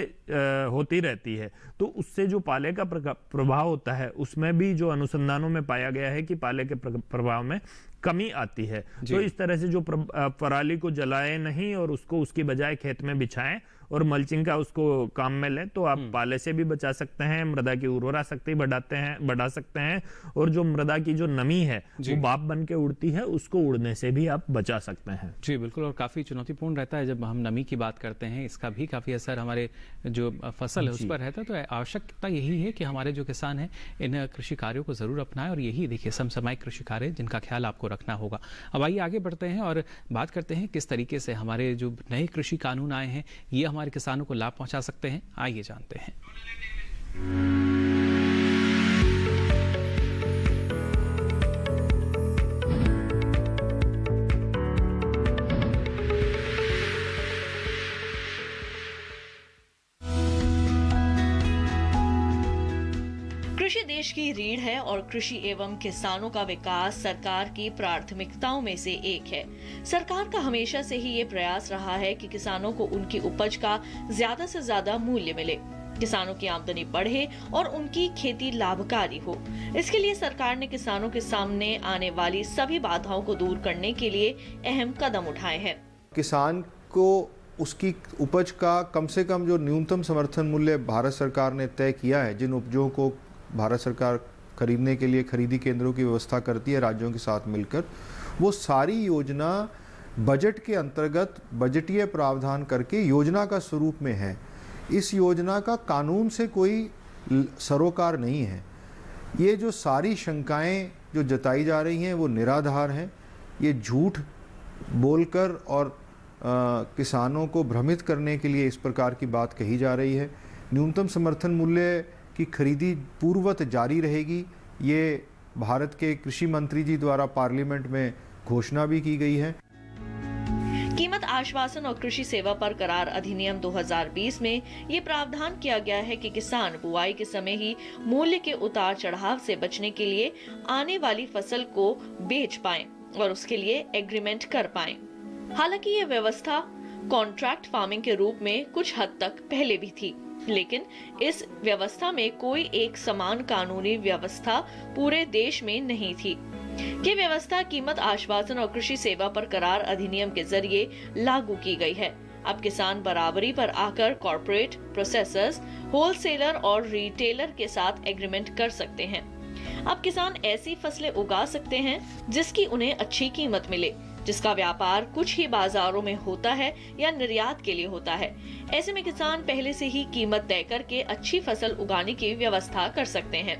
होती रहती है। तो उससे जो पाले का प्रभाव होता है उसमें भी जो अनुसंधानों में पाया गया है कि पाले के प्रभाव में कमी आती है। तो इस तरह से जो पराली को जलाएं नहीं और उसको उसकी बजाय खेत में बिछाएं और मल्चिंग का उसको काम में लें, तो आप पाले से भी बचा सकते हैं, मृदा की उर्वरा शक्ति बढ़ा सकते हैं, और जो मृदा की जो नमी है वो भाप बन के उड़ती है, उसको उड़ने से भी आप बचा सकते हैं। जी बिल्कुल, और काफी चुनौतीपूर्ण रहता है जब हम नमी की बात करते हैं, इसका भी काफी असर हमारे जो फसल है उस पर रहता है। तो आवश्यकता यही है कि हमारे जो किसान हैं इन कृषि कार्यों को जरूर अपनाएं, और यही देखिए समसामयिक कृषि कार्य जिनका ख्याल आपको रखना होगा। अब आइए आगे बढ़ते हैं और बात करते हैं किस तरीके से हमारे जो नए कृषि कानून आए हैं ये हमारे किसानों को लाभ पहुंचा सकते हैं। आइए जानते हैं। कृषि देश की रीढ़ है और कृषि एवं किसानों का विकास सरकार की प्राथमिकताओं में से एक है। सरकार का हमेशा से ही ये प्रयास रहा है कि किसानों को उनकी उपज का ज्यादा से ज्यादा मूल्य मिले, किसानों की आमदनी बढ़े और उनकी खेती लाभकारी हो। इसके लिए सरकार ने किसानों के सामने आने वाली सभी बाधाओं को दूर करने के लिए अहम कदम उठाए हैं। किसान को उसकी उपज का कम से कम जो न्यूनतम समर्थन मूल्य भारत सरकार ने तय किया है, जिन उपजों को भारत सरकार खरीदने के लिए खरीदी केंद्रों की व्यवस्था करती है राज्यों के साथ मिलकर, वो सारी योजना बजट के अंतर्गत बजटीय प्रावधान करके योजना का स्वरूप में है। इस योजना का कानून से कोई सरोकार नहीं है। ये जो सारी शंकाएं जो जताई जा रही हैं वो निराधार हैं। ये झूठ बोलकर और किसानों को भ्रमित करने के लिए इस प्रकार की बात कही जा रही है। न्यूनतम समर्थन मूल्य की खरीदी पूर्ववत जारी रहेगी, ये भारत के कृषि मंत्री जी द्वारा पार्लियामेंट में घोषणा भी की गई है। कीमत आश्वासन और कृषि सेवा पर करार अधिनियम 2020 में ये प्रावधान किया गया है कि किसान बुआई के समय ही मूल्य के उतार चढ़ाव से बचने के लिए आने वाली फसल को बेच पाएं और उसके लिए एग्रीमेंट कर पाएं। हालांकि ये व्यवस्था कॉन्ट्रैक्ट फार्मिंग के रूप में कुछ हद तक पहले भी थी, लेकिन इस व्यवस्था में कोई एक समान कानूनी व्यवस्था पूरे देश में नहीं थी। ये व्यवस्था कीमत आश्वासन और कृषि सेवा पर करार अधिनियम के जरिए लागू की गई है। अब किसान बराबरी पर आकर कॉर्पोरेट, प्रोसेसर्स, होलसेलर और रिटेलर के साथ एग्रीमेंट कर सकते हैं। अब किसान ऐसी फसलें उगा सकते हैं जिसकी उन्हें अच्छी कीमत मिले, जिसका व्यापार कुछ ही बाजारों में होता है या निर्यात के लिए होता है। ऐसे में किसान पहले से ही कीमत तय करके अच्छी फसल उगाने की व्यवस्था कर सकते हैं।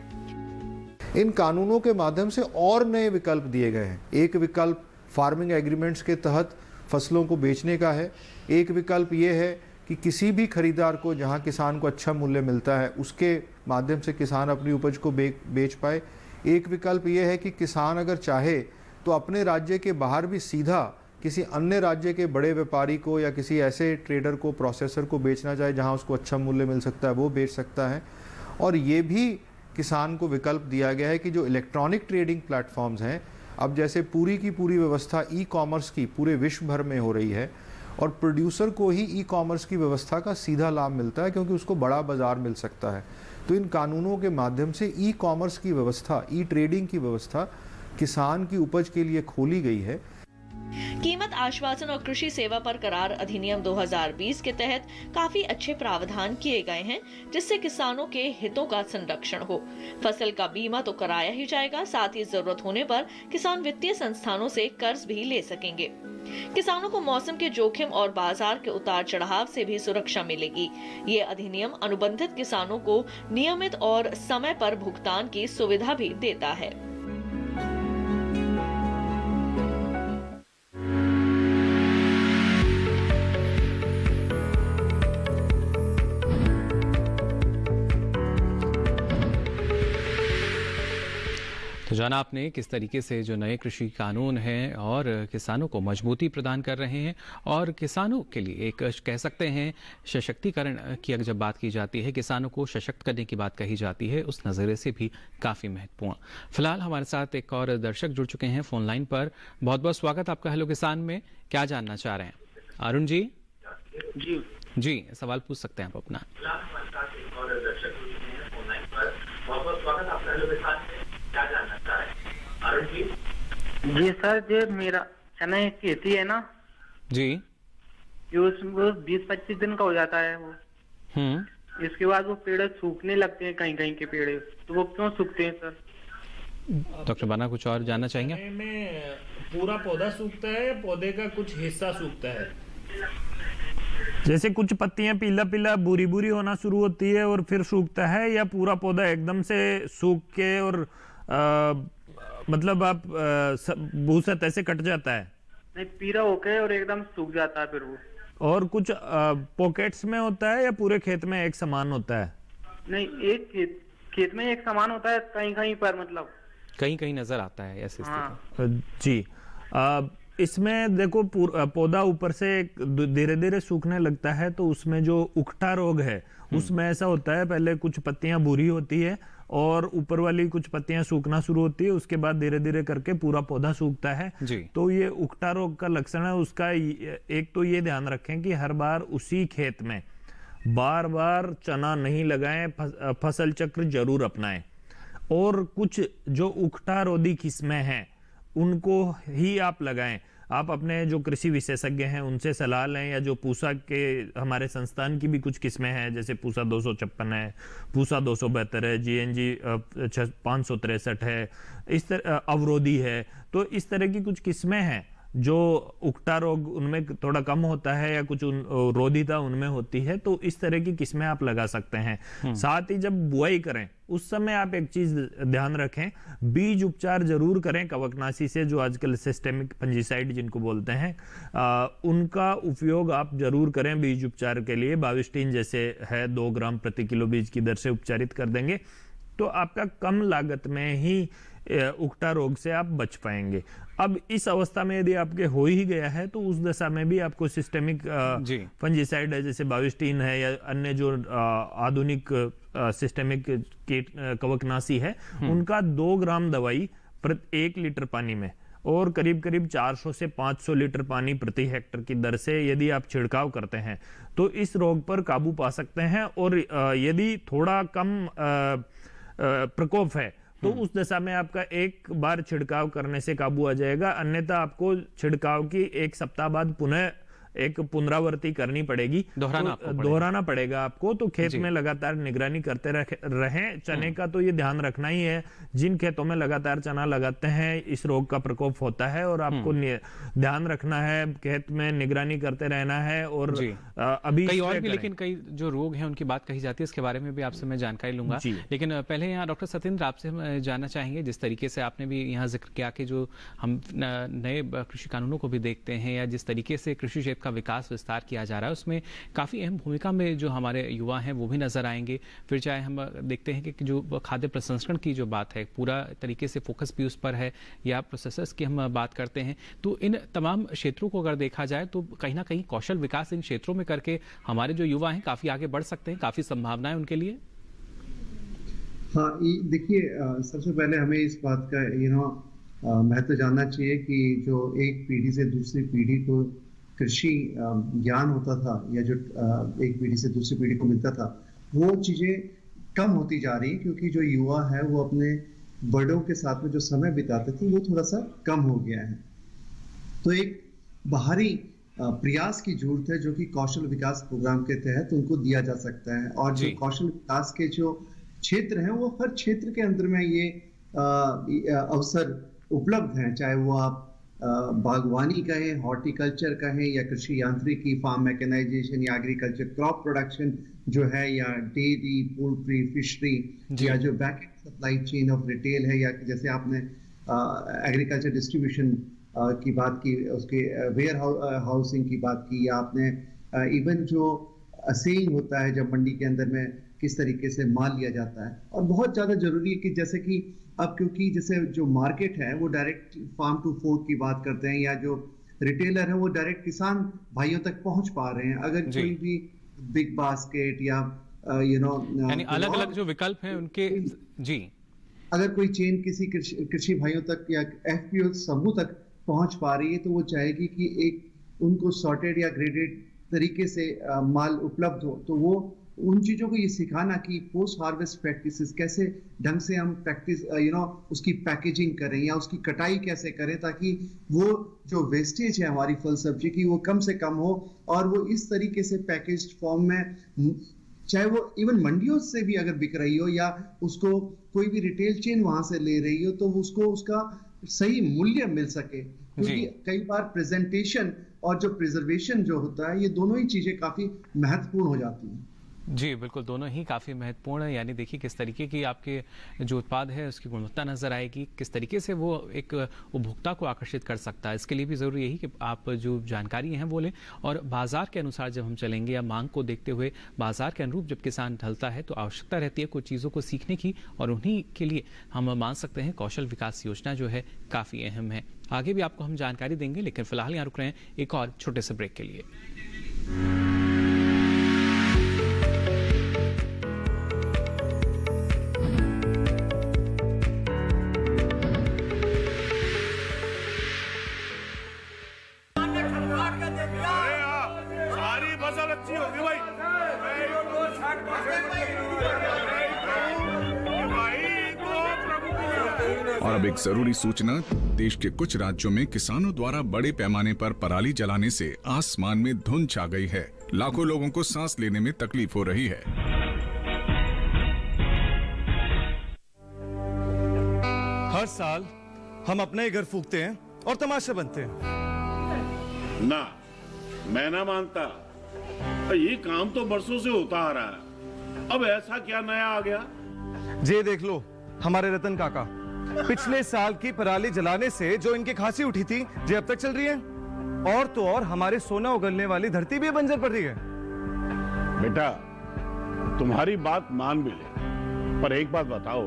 इन कानूनों के माध्यम से और नए विकल्प दिए गए हैं। एक विकल्प फार्मिंग एग्रीमेंट्स के तहत फसलों को बेचने का है। एक विकल्प ये है कि किसी भी खरीदार को जहां किसान को अच्छा मूल्य मिलता है उसके माध्यम से किसान अपनी उपज को बेच पाए। एक विकल्प ये है कि किसान अगर चाहे तो अपने राज्य के बाहर भी सीधा किसी अन्य राज्य के बड़े व्यापारी को या किसी ऐसे ट्रेडर को, प्रोसेसर को बेचना चाहे जहां उसको अच्छा मूल्य मिल सकता है, वो बेच सकता है। और ये भी किसान को विकल्प दिया गया है कि जो इलेक्ट्रॉनिक ट्रेडिंग प्लेटफॉर्म्स हैं, अब जैसे पूरी की पूरी व्यवस्था ई कॉमर्स की पूरे विश्व भर में हो रही है और प्रोड्यूसर को ही ई कॉमर्स की व्यवस्था का सीधा लाभ मिलता है क्योंकि उसको बड़ा बाजार मिल सकता है। तो इन कानूनों के माध्यम से ई कॉमर्स की व्यवस्था, ई ट्रेडिंग की व्यवस्था किसान की उपज के लिए खोली गई है। कीमत आश्वासन और कृषि सेवा पर करार अधिनियम 2020 के तहत काफी अच्छे प्रावधान किए गए हैं, जिससे किसानों के हितों का संरक्षण हो। फसल का बीमा तो कराया ही जाएगा, साथ ही जरूरत होने पर किसान वित्तीय संस्थानों से कर्ज भी ले सकेंगे। किसानों को मौसम के जोखिम और बाजार के उतार चढ़ाव से भी सुरक्षा मिलेगी। ये अधिनियम अनुबंधित किसानों को नियमित और समय पर भुगतान की सुविधा भी देता है। तो जाना आपने किस तरीके से जो नए कृषि कानून हैं और किसानों को मजबूती प्रदान कर रहे हैं और किसानों के लिए एक कह सकते हैं सशक्तिकरण की अगर जब बात की जाती है, किसानों को सशक्त करने की बात कही जाती है, उस नज़रिए से भी काफ़ी महत्वपूर्ण। फिलहाल हमारे साथ एक और दर्शक जुड़ चुके हैं फोन लाइन पर। बहुत बहुत स्वागत आपका हेलो किसान में। क्या जानना चाह रहे हैं? अरुण जी जी सवाल पूछ सकते हैं आप अपना। जी सर, जो मेरा चना की खेती है ना जी, जो उसमें 20-25 दिन का हो जाता है वो। इसके बाद वो पेड़ सूखने लगते हैं, कहीं कहीं के पेड़, तो वो क्यों सूखते हैं सर? डॉक्टर बाना कुछ और जानना चाहेंगे? में पूरा पौधा सूखता है या पौधे का कुछ हिस्सा सूखता है? जैसे कुछ पत्तियां पीला पीला बुरी बुरी होना शुरू होती है और फिर सूखता है, या पूरा पौधा एकदम से सूख के और मतलब आप भूसा ऐसे कट जाता है? नहीं, पीला होके और एकदम सूख जाता है फिर वो। और कुछ पॉकेट्स में होता है या पूरे खेत में एक समान होता है? नहीं, एक खेत में एक समान होता है, कहीं कहीं पर मतलब कहीं कहीं नजर आता है ऐसे स्थिति। जी, इसमें देखो पौधा ऊपर से धीरे धीरे सूखने लगता है, तो उसमें जो उकठा रोग है उसमें ऐसा होता है, पहले कुछ पत्तियां बुरी होती है और ऊपर वाली कुछ पत्तियां सूखना शुरू होती है, उसके बाद धीरे धीरे करके पूरा पौधा सूखता है जी। तो ये उकठा रोग का लक्षण है उसका। एक तो ये ध्यान रखें कि हर बार उसी खेत में बार बार चना नहीं लगाएं, फसल चक्र जरूर अपनाएं। और कुछ जो उकठा रोधी किस्में हैं उनको ही आप लगाएं। आप अपने जो कृषि विशेषज्ञ हैं उनसे सलाह लें, या जो पूसा के हमारे संस्थान की भी कुछ किस्में हैं, जैसे पूसा 256 है, पूसा 272 है, GNG 563 है, इस तरह अवरोधी है। तो इस तरह की कुछ किस्में हैं जो उकठा रोग उनमें थोड़ा कम होता है या कुछ रोधिता उनमें होती है, तो इस तरह की किस्में आप लगा सकते हैं। साथ ही जब बुआई करें उस समय आप एक चीज ध्यान रखें, बीज उपचार जरूर करें कवकनाशी से, जो आजकल सिस्टेमिक फंजीसाइड जिनको बोलते हैं, उनका उपयोग आप जरूर करें बीज उपचार के लिए। बाविस्टीन जैसे है 2 ग्राम प्रति किलो बीज की दर से उपचारित कर देंगे तो आपका कम लागत में ही उकठा रोग से आप बच पाएंगे। अब इस अवस्था में यदि आपके हो ही गया है तो उस दशा में भी आपको सिस्टेमिक फंजीसाइड है, जैसे बाविस्टीन है या अन्य जो आधुनिक सिस्टेमिक कीट कवकनाशी है, उनका 2 ग्राम दवाई 1 लीटर पानी में और करीब करीब 400 से 500 लीटर पानी प्रति हेक्टर की दर से यदि आप छिड़काव करते हैं तो इस रोग पर काबू पा सकते हैं। और यदि थोड़ा कम प्रकोप है तो उस दशा में आपका एक बार छिड़काव करने से काबू आ जाएगा, अन्यथा आपको छिड़काव की एक सप्ताह बाद पुनः एक पुनरावृत्ति करनी पड़ेगी, दोहराना पड़ेगा आपको। तो खेत में लगातार निगरानी करते रहें। चने का तो ये ध्यान रखना ही है, जिन खेतों में लगातार चना लगाते हैं इस रोग का प्रकोप होता है और आपको ध्यान रखना है, खेत में निगरानी करते रहना है। और अभी कई और भी लेकिन कई जो रोग हैं उनकी बात कही जाती है, इसके बारे में भी आपसे मैं जानकारी लूंगा। लेकिन पहले यहाँ डॉक्टर सत्येंद्र आपसे हम जानना चाहेंगे, जिस तरीके से आपने भी यहाँ जिक्र किया कि जो हम नए कृषि कानूनों को भी देखते हैं या जिस तरीके से कृषि क्षेत्र का विकास विस्तार किया जा रहा है उसमें काफ़ी अहम भूमिका में जो हमारे युवा हैं वो भी नजर आएंगे। फिर चाहे हम देखते हैं कि जो खाद्य प्रसंस्करण की जो बात है पूरा तरीके से फोकस भी उस पर है, या प्रोसेसर्स की हम बात करते हैं, तो इन तमाम क्षेत्रों को अगर देखा जाए तो कहीं ना कहीं कौशल विकास इन क्षेत्रों में करके हमारे जो युवा हैं काफ़ी आगे बढ़ सकते हैं, काफ़ी संभावनाएं उनके लिए। हाँ, देखिए सबसे पहले हमें इस बात का महत्व जानना चाहिए कि जो एक पीढ़ी से दूसरी पीढ़ी को कृषि ज्ञान होता था या जो एक पीढ़ी से दूसरी पीढ़ी को मिलता था वो चीजें कम होती जा रही, क्योंकि जो युवा है वो अपने बड़ों के साथ में जो समय बिताते थे वो थोड़ा सा कम हो गया है। तो एक बाहरी प्रयास की जरूरत है जो कि कौशल विकास प्रोग्राम के तहत उनको दिया जा सकता है। और जो कौशल विकास के जो क्षेत्र हैं वो हर क्षेत्र के अंदर में ये अवसर उपलब्ध हैं, चाहे वो आप बागवानी कहें, हॉर्टिकल्चर कहें, या कृषि यांत्रिकी, फार्म मैकेनाइजेशन, या एग्रीकल्चर क्रॉप प्रोडक्शन जो है, या डेयरी, पोल्ट्री, फिशरी, या जो back supply chain of retail है, या जैसे आपने एग्रीकल्चर डिस्ट्रीब्यूशन की बात की, उसके वेयर हाउसिंग की बात की, या आपने इवन जो असेइंग होता है जब मंडी के अंदर में किस तरीके से माल लिया जाता है। और बहुत ज़्यादा जरूरी है कि जैसे कि अब क्योंकि जैसे जो मार्केट है वो डायरेक्ट फार्म टू फोर्क की बात करते हैं, या जो रिटेलर है वो डायरेक्ट किसान भाइयों तक पहुंच पा रहे हैं। अगर कोई भी बिग बास्केट या यानी अलग अलग जो विकल्प हैं उनके, जी, अगर कोई चेन किसी कृषि भाइयों तक या एफपीओ समूह तक पहुंच पा रही है तो वो चाहेगी कि एक उनको सॉर्टेड या ग्रेडेड तरीके से माल उपलब्ध हो। तो वो उन चीजों को ये सिखाना कि पोस्ट हार्वेस्ट प्रैक्टिसेस कैसे ढंग से हम प्रैक्टिस उसकी पैकेजिंग करें या उसकी कटाई कैसे करें, ताकि वो जो वेस्टेज है हमारी फल सब्जी की वो कम से कम हो, और वो इस तरीके से पैकेज्ड फॉर्म में, चाहे वो इवन मंडियों से भी अगर बिक रही हो या उसको कोई भी रिटेल चेन वहां से ले रही हो, तो उसको उसका सही मूल्य मिल सके। क्योंकि कई बार प्रेजेंटेशन और जो प्रिजर्वेशन जो होता है, ये दोनों ही चीजें काफी महत्वपूर्ण हो जाती हैं। जी बिल्कुल, दोनों ही काफ़ी महत्वपूर्ण है। यानी देखिए किस तरीके की आपके जो उत्पाद है उसकी गुणवत्ता नज़र आएगी, किस तरीके से वो एक उपभोक्ता को आकर्षित कर सकता है। इसके लिए भी ज़रूरी यही कि आप जो जानकारी हैं वो लें, और बाज़ार के अनुसार जब हम चलेंगे या मांग को देखते हुए बाज़ार के अनुरूप जब किसान ढलता है तो आवश्यकता रहती है कुछ चीज़ों को सीखने की, और उन्हीं के लिए हम मान सकते हैं कौशल विकास योजना जो है काफ़ी अहम है। आगे भी आपको हम जानकारी देंगे, लेकिन फिलहाल यहाँ रुक रहे हैं एक और छोटे से ब्रेक के लिए। और अब एक जरूरी सूचना, देश के कुछ राज्यों में किसानों द्वारा बड़े पैमाने पर पराली जलाने से आसमान में धुंध छा गई है। लाखों लोगों को सांस लेने में तकलीफ हो रही है। हर साल हम अपने घर फूकते हैं और तमाशे बनते हैं। ना, मैं ना मानता। ये काम तो बरसों से होता आ रहा है, अब ऐसा क्या नया आ गया? ये देख लो हमारे रतन काका, पिछले साल की पराली जलाने से जो इनकी खांसी उठी थी ये अब तक चल रही है। और तो और हमारे सोना उगलने वाली धरती भी बंजर पड़ रही है। बेटा तुम्हारी बात मान भी ले, पर एक बात बताओ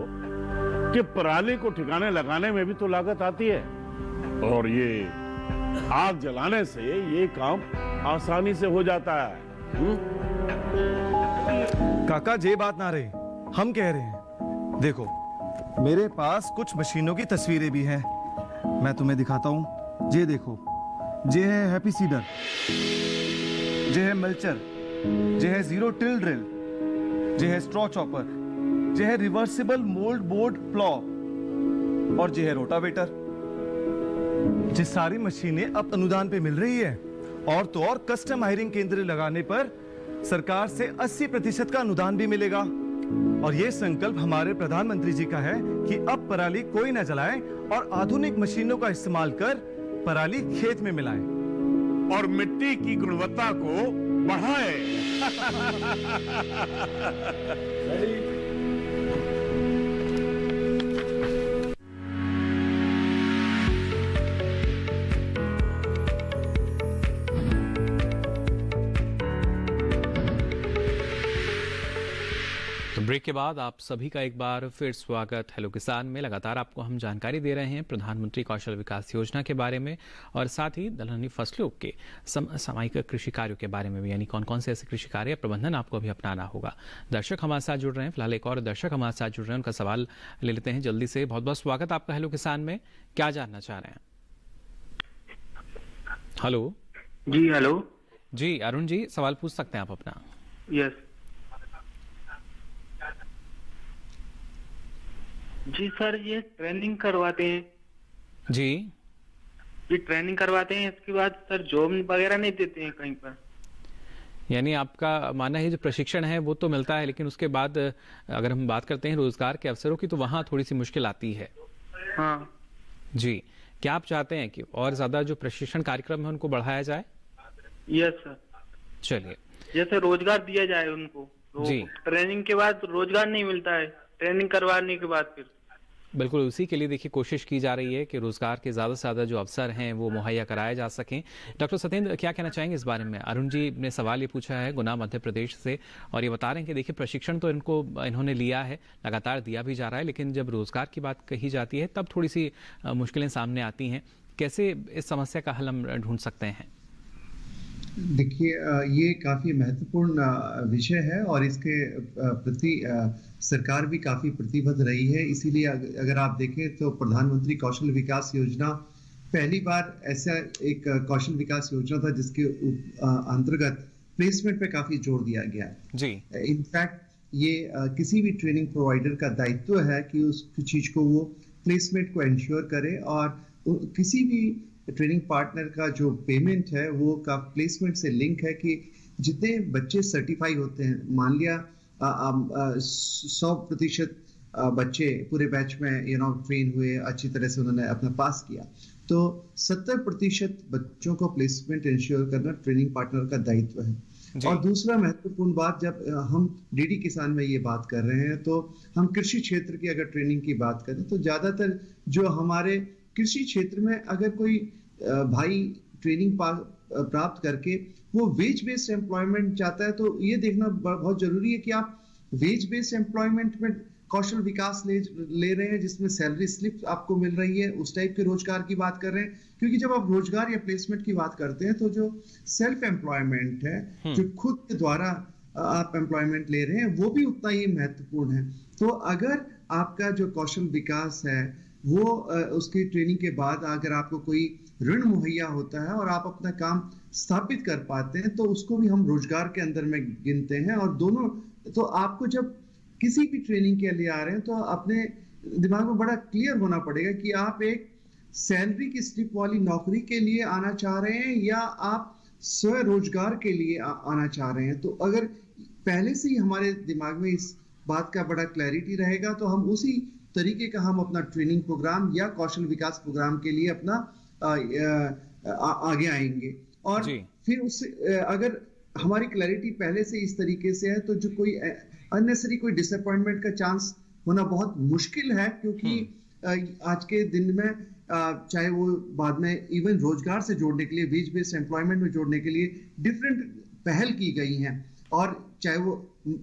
कि पराली को ठिकाने लगाने में भी तो लागत आती है, और ये आग जलाने से ये काम आसानी से हो जाता है। काका ये बात ना रही, हम कह रहे हैं। देखो मेरे पास कुछ मशीनों की तस्वीरें भी हैं मैं तुम्हें दिखाता हूँ। ये देखो, ये है हैप्पी सीडर, ये है मल्चर, ये है जीरो टिल ड्रिल, ये है स्ट्रॉ चॉपर, ये है रिवर्सिबल मोल्ड बोर्ड प्लॉ और ये है रोटावेटर। ये सारी मशीनें अब अनुदान पे मिल रही है और तो और कस्टम हायरिंग केंद्र लगाने पर सरकार से 80% का अनुदान भी मिलेगा। और ये संकल्प हमारे प्रधानमंत्री जी का है कि अब पराली कोई न जलाए और आधुनिक मशीनों का इस्तेमाल कर पराली खेत में मिलाएं और मिट्टी की गुणवत्ता को बढ़ाए। ब्रेक के बाद आप सभी का एक बार फिर स्वागत। हेलो किसान में लगातार आपको हम जानकारी दे रहे हैं प्रधानमंत्री कौशल विकास योजना के बारे में और साथ ही दलहनी फसलों के सामयिक कृषि कार्यों के बारे में भी, यानी कौन कौन से ऐसे कृषि कार्य प्रबंधन आपको अभी अपनाना होगा। दर्शक हमारे साथ जुड़ रहे हैं, फिलहाल एक और दर्शक हमारे साथ जुड़ रहे हैं, उनका सवाल ले लेते हैं जल्दी से। बहुत बहुत स्वागत आपका हेलो किसान में, क्या जानना चाह रहे हैं? हेलो जी। हेलो जी, अरुण जी सवाल पूछ सकते हैं आप अपना। यस जी सर, ये ट्रेनिंग करवाते हैं जी, ये ट्रेनिंग करवाते हैं, इसके बाद सर जॉब वगैरह नहीं देते हैं कहीं पर। यानी आपका मानना है जो प्रशिक्षण है वो तो मिलता है, लेकिन उसके बाद अगर हम बात करते हैं रोजगार के अवसरों की तो वहाँ थोड़ी सी मुश्किल आती है। हाँ जी, क्या आप चाहते हैं कि और ज्यादा जो प्रशिक्षण कार्यक्रम है उनको बढ़ाया जाए? Yes sir. चलिए, जैसे रोजगार दिया जाए उनको, तो जी, ट्रेनिंग के बाद रोजगार नहीं मिलता है, ट्रेनिंग करवाने के बाद फिर बिल्कुल उसी के लिए देखिए कोशिश की जा रही है कि रोजगार के ज़्यादा से ज़्यादा जो अवसर हैं वो मुहैया कराए जा सकें। डॉक्टर सत्येंद्र क्या कहना चाहेंगे इस बारे में? अरुण जी ने सवाल ये पूछा है गुना मध्य प्रदेश से और ये बता रहे हैं कि देखिए प्रशिक्षण तो इन्होंने लिया है, लगातार दिया भी जा रहा है, लेकिन जब रोजगार की बात कही जाती है तब थोड़ी सी मुश्किलें सामने आती हैं। कैसे इस समस्या का हल हम ढूंढ सकते हैं? देखिए, ये काफ़ी महत्वपूर्ण विषय है और इसके प्रति सरकार भी काफ़ी प्रतिबद्ध रही है। इसीलिए अगर आप देखें तो प्रधानमंत्री कौशल विकास योजना पहली बार ऐसा एक कौशल विकास योजना था जिसके अंतर्गत प्लेसमेंट पे काफ़ी जोर दिया गया जी। इनफैक्ट ये किसी भी ट्रेनिंग प्रोवाइडर का दायित्व है कि उस चीज़ को वो प्लेसमेंट को इंश्योर करे और किसी भी ट्रेनिंग पार्टनर का जो पेमेंट है वो का प्लेसमेंट से लिंक है कि जितने बच्चे सर्टिफाई होते हैं, मान लिया 100% बच्चे पूरे बैच में ट्रेन हुए, अच्छी तरह से उन्होंने अपना पास किया, तो 70% बच्चों को प्लेसमेंट इंश्योर करना ट्रेनिंग पार्टनर का दायित्व है। और दूसरा महत्वपूर्ण बात, जब हम डीडी किसान में ये बात कर रहे हैं तो हम कृषि क्षेत्र की अगर ट्रेनिंग की बात करें तो ज्यादातर जो हमारे कृषि क्षेत्र में अगर कोई भाई ट्रेनिंग प्राप्त करके वो वेज बेस्ड एम्प्लॉयमेंट चाहता है तो ये देखना बहुत जरूरी है कि आप वेज बेस्ड एम्प्लॉयमेंट में कौशल विकास ले रहे हैं जिसमें सैलरी स्लिप आपको मिल रही है, उस टाइप के रोजगार की बात कर रहे हैं। क्योंकि जब आप रोजगार या प्लेसमेंट की बात करते हैं तो जो सेल्फ एम्प्लॉयमेंट है, जो खुद के द्वारा आप एम्प्लॉयमेंट ले रहे हैं, वो भी उतना ही महत्वपूर्ण है। तो अगर आपका जो कौशल विकास है वो उसकी ट्रेनिंग के बाद अगर आपको कोई ऋण मुहैया होता है और आप अपना काम स्थापित कर पाते हैं तो उसको भी हम रोजगार के अंदर में गिनते हैं। और दोनों, तो आपको जब किसी भी ट्रेनिंग के लिए आ रहे हैं तो अपने दिमाग में बड़ा क्लियर होना पड़ेगा कि आप एक सैलरी की स्लिप वाली नौकरी के लिए आना चाह रहे हैं या आप स्वरोजगार के लिए आना चाह रहे हैं। तो अगर पहले से ही हमारे दिमाग में इस बात का बड़ा क्लैरिटी रहेगा तो हम उसी तरीके का हम अपना ट्रेनिंग प्रोग्राम या कौशल विकास प्रोग्राम के लिए अपना आगे आएंगे। और फिर उससे अगर हमारी क्लैरिटी पहले से इस तरीके से है तो जो कोई अननेसेसरी कोई डिसअपॉइंटमेंट का चांस होना बहुत मुश्किल है, क्योंकि आज के दिन में चाहे वो बाद में इवन रोजगार से जोड़ने के लिए, वेज बेस्ड एम्प्लॉयमेंट में जोड़ने के लिए डिफरेंट पहल की गई हैं, और चाहे वो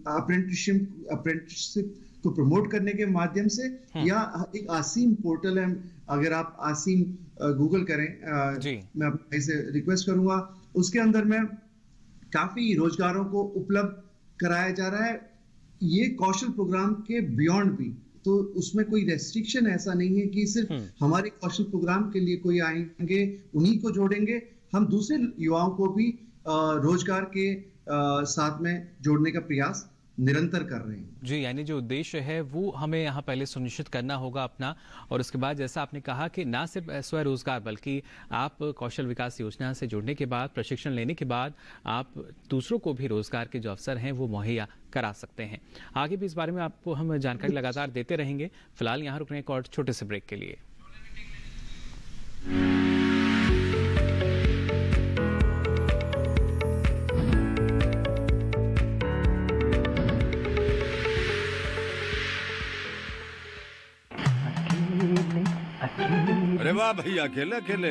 अप्रेंटिसशिप को प्रमोट करने के माध्यम से या एक आसीम पोर्टल है, अगर आप आसीम गूगल करें, मैं अपने से रिक्वेस्ट करूंगा, उसके अंदर में काफी रोजगारों को उपलब्ध कराया जा रहा है। ये कौशल प्रोग्राम के बियॉन्ड भी तो उसमें कोई रेस्ट्रिक्शन ऐसा नहीं है कि सिर्फ हमारे कौशल प्रोग्राम के लिए कोई आएंगे उन्हीं को जोड़ेंगे, हम दूसरे युवाओं को भी रोजगार के साथ में जोड़ने का प्रयास निरंतर कर रहे हैं। जी, यानी जो उद्देश्य है वो हमें यहाँ पहले सुनिश्चित करना होगा अपना, और उसके बाद जैसा आपने कहा कि ना सिर्फ स्वरोजगार बल्कि आप कौशल विकास योजना से जुड़ने के बाद, प्रशिक्षण लेने के बाद आप दूसरों को भी रोजगार के जो अवसर हैं वो मुहैया करा सकते हैं। आगे भी इस बारे में आपको हम जानकारी लगातार देते रहेंगे। फिलहाल यहाँ रुकने एक और छोटे से ब्रेक के लिए। अरे वाह भैया, अकेले अकेले।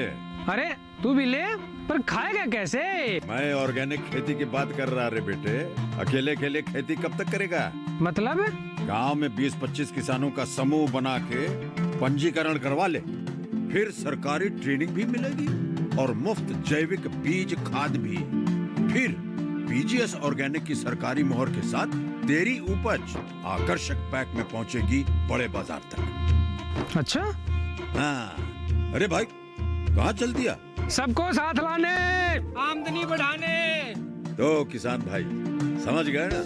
अरे तू भी ले, पर खाएगा कैसे? मैं ऑर्गेनिक खेती की बात कर रहा रे बेटे। अकेले अकेले खेती कब तक करेगा? मतलब गांव में 20-25 किसानों का समूह बना के पंजीकरण करवा ले, फिर सरकारी ट्रेनिंग भी मिलेगी और मुफ्त जैविक बीज खाद भी। फिर पीजीएस ऑर्गेनिक की सरकारी मोहर के साथ तेरी उपज आकर्षक पैक में पहुंचेगी बड़े बाजार तक। अच्छा? हाँ। अरे भाई, कहाँ चल दिया? सबको साथ लाने, आमदनी बढ़ाने। तो किसान भाई समझ गए ना?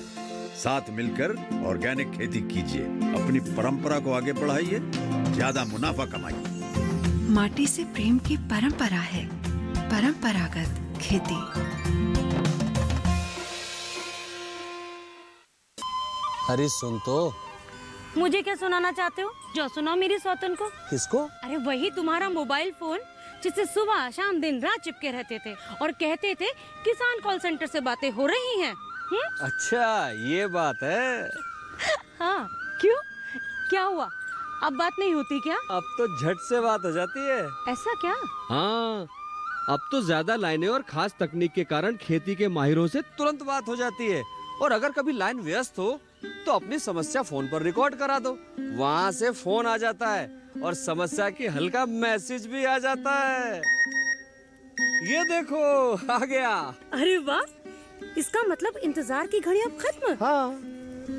साथ मिलकर ऑर्गेनिक खेती कीजिए, अपनी परंपरा को आगे बढ़ाइए, ज्यादा मुनाफा कमाइए। माटी से प्रेम की परंपरा है परंपरागत खेती। अरे सुन तो। मुझे क्या सुनाना चाहते हो? जो सुनाओ मेरी सौतन को। किसको? अरे वही तुम्हारा मोबाइल फोन जिससे सुबह शाम दिन रात चिपके रहते थे और कहते थे किसान कॉल सेंटर से बातें हो रही हैं। अच्छा ये बात है। हाँ, क्यों? क्या हुआ? अब बात नहीं होती क्या? अब तो झट से बात हो जाती है। ऐसा क्या? हाँ, अब तो ज्यादा लाइनें और खास तकनीक के कारण खेती के माहिरों से तुरंत बात हो जाती है। और अगर कभी लाइन व्यस्त हो तो अपनी समस्या फोन पर रिकॉर्ड करा दो, वहाँ से फोन आ जाता है और समस्या की हल का मैसेज भी आ जाता है। ये देखो आ गया। अरे वाह, इसका मतलब इंतजार की घड़ी अब खत्म। हाँ।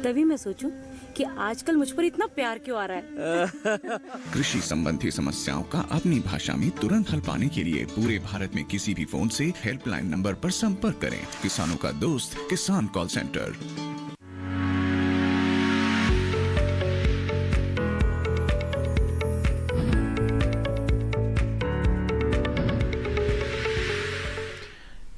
तभी मैं सोचूं कि आजकल मुझ पर इतना प्यार क्यों आ रहा है। कृषि संबंधी समस्याओं का अपनी भाषा में तुरंत हल पाने के लिए पूरे भारत में किसी भी फोन से हेल्पलाइन नंबर पर संपर्क करें। किसानों का दोस्त किसान कॉल सेंटर।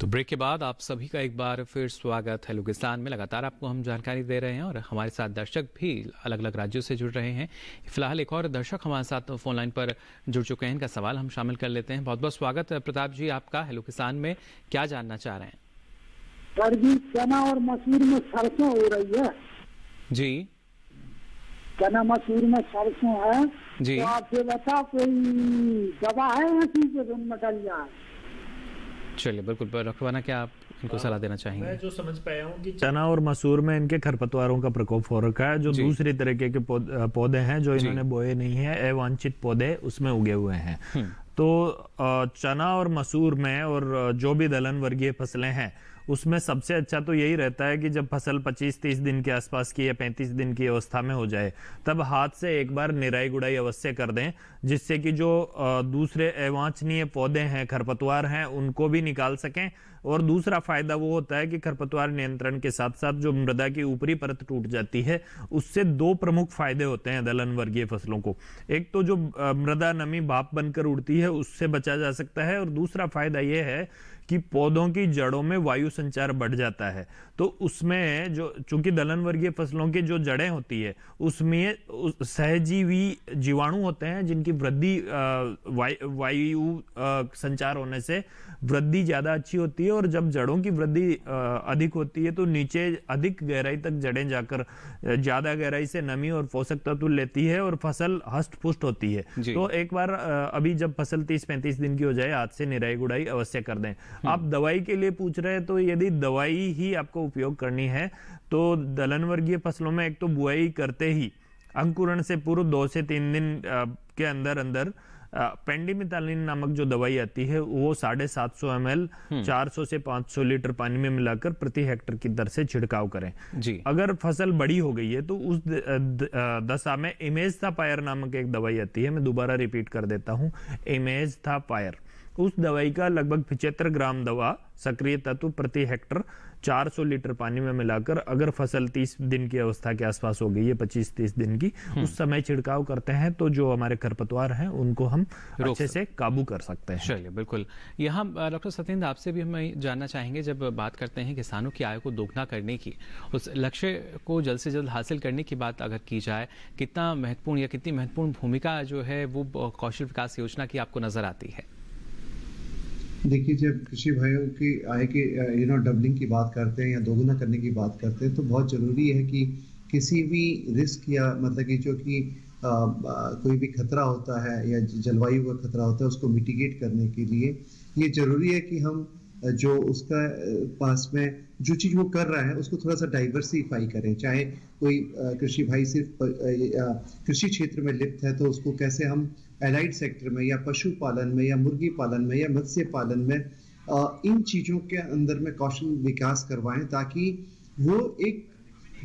ब्रेक के बाद आप सभी का एक बार फिर स्वागत है। किसान में लगातार आपको हम जानकारी दे रहे हैं और हमारे साथ दर्शक भी अलग अलग राज्यों से जुड़ रहे हैं। फिलहाल एक और दर्शक हमारे साथ फोन लाइन पर जुड़ चुके हैं, इनका सवाल हम शामिल कर लेते हैं। बहुत बहुत स्वागत है प्रताप जी आपका। हेलो किसान में क्या जानना चाह रहे हैं? सर जी, चना और मसूर में सरसों हो रही है जी। चना मसूर में सरसों है जी। तो आपसे बता कोई दवा है ऐसी जो निकल जाए? चलिए बिल्कुल रखवाना, क्या आप इनको सलाह देना चाहेंगे? मैं जो समझ पाया हूँ कि चना और मसूर में इनके खरपतवारों का प्रकोप हो रखा है। जो दूसरी तरीके के पौधे हैं जो इन्होंने बोए नहीं है, अवांछित पौधे उसमें उगे हुए हैं। तो चना और मसूर में और जो भी दलहन वर्गीय फसलें हैं उसमें सबसे अच्छा तो यही रहता है कि जब फसल 25-30 दिन के आसपास की या 35 दिन की अवस्था में हो जाए तब हाथ से एक बार निराई गुड़ाई अवश्य कर दें, जिससे कि जो दूसरे अवांछनीय पौधे हैं, खरपतवार हैं, उनको भी निकाल सकें। और दूसरा फायदा वो होता है कि खरपतवार नियंत्रण के साथ साथ जो मृदा की ऊपरी परत टूट जाती है उससे दो प्रमुख फायदे होते हैं दलहन वर्गीय फसलों को। एक तो जो मृदा नमी भाप बनकर उड़ती है उससे बचा जा सकता है, और दूसरा फायदा यह है कि पौधों की जड़ों में वायु संचार बढ़ जाता है। तो उसमें जो चूंकि दलहन वर्गीय फसलों की जो जड़ें होती है उसमें सहजीवी जीवाणु होते हैं जिनकी वृद्धि वायु संचार होने से वृद्धि ज्यादा अच्छी होती है। और जब जड़ों की वृद्धि अधिक होती है तो नीचे अधिक गहराई तक जड़ें जाकर ज्यादा गहराई से नमी और पोषक तत्व लेती है और फसल हष्ट पुष्ट होती है। तो एक बार अभी जब फसल 30-35 दिन की हो जाए हाथ से निराई गुड़ाई अवश्य कर दें। आप दवाई के लिए पूछ रहे हैं, तो यदि दवाई ही आपको उपयोग करनी है तो दलहन वर्गीय फसलों में एक तो बुआई करते ही अंकुरण से पूर्व 2 से 3 दिन के अंदर अंदर पेंडिमिथालिन नामक जो दवाई आती है वो 750 ml 400 से 500 लीटर पानी में मिलाकर प्रति हेक्टर की दर से छिड़काव करें जी। अगर फसल बड़ी हो गई है तो उस दशा में इमेजथापायर नामक एक दवाई आती है, मैं दोबारा रिपीट कर देता हूं, इमेजथापायर, उस दवाई का लगभग 75 ग्राम दवा सक्रिय तत्व प्रति हेक्टर 400 लीटर पानी में मिलाकर अगर फसल 30 दिन की अवस्था के आसपास हो गई है, 25-30 दिन की, उस समय छिड़काव करते हैं तो जो हमारे खरपतवार हैं उनको हम अच्छे से काबू कर सकते हैं। चलिए, बिल्कुल। यहाँ डॉक्टर सत्येंद्र आपसे भी हम जानना चाहेंगे, जब बात करते हैं किसानों की आय को दोगुना करने की, उस लक्ष्य को जल्द से जल्द हासिल करने की बात अगर की जाए, कितना महत्वपूर्ण या कितनी महत्वपूर्ण भूमिका जो है वो कौशल विकास योजना की आपको नजर आती है? देखिए, जब कृषि भाइयों की आय के डबलिंग की बात करते हैं या दोगुना करने की बात करते हैं तो बहुत जरूरी है कि किसी भी रिस्क या मतलब कि जो कि कोई भी खतरा होता है या जलवायु का खतरा होता है उसको मिटिगेट करने के लिए ये जरूरी है कि हम जो उसका पास में जो चीज वो कर रहा है उसको थोड़ा सा डाइवर्सिफाई करें। चाहे कोई कृषि भाई सिर्फ कृषि क्षेत्र में लिप्त है तो उसको कैसे हम एलाइड सेक्टर में या पशुपालन में या मुर्गी पालन में या मत्स्य पालन में इन चीजों के अंदर में कौशल विकास करवाएं ताकि वो एक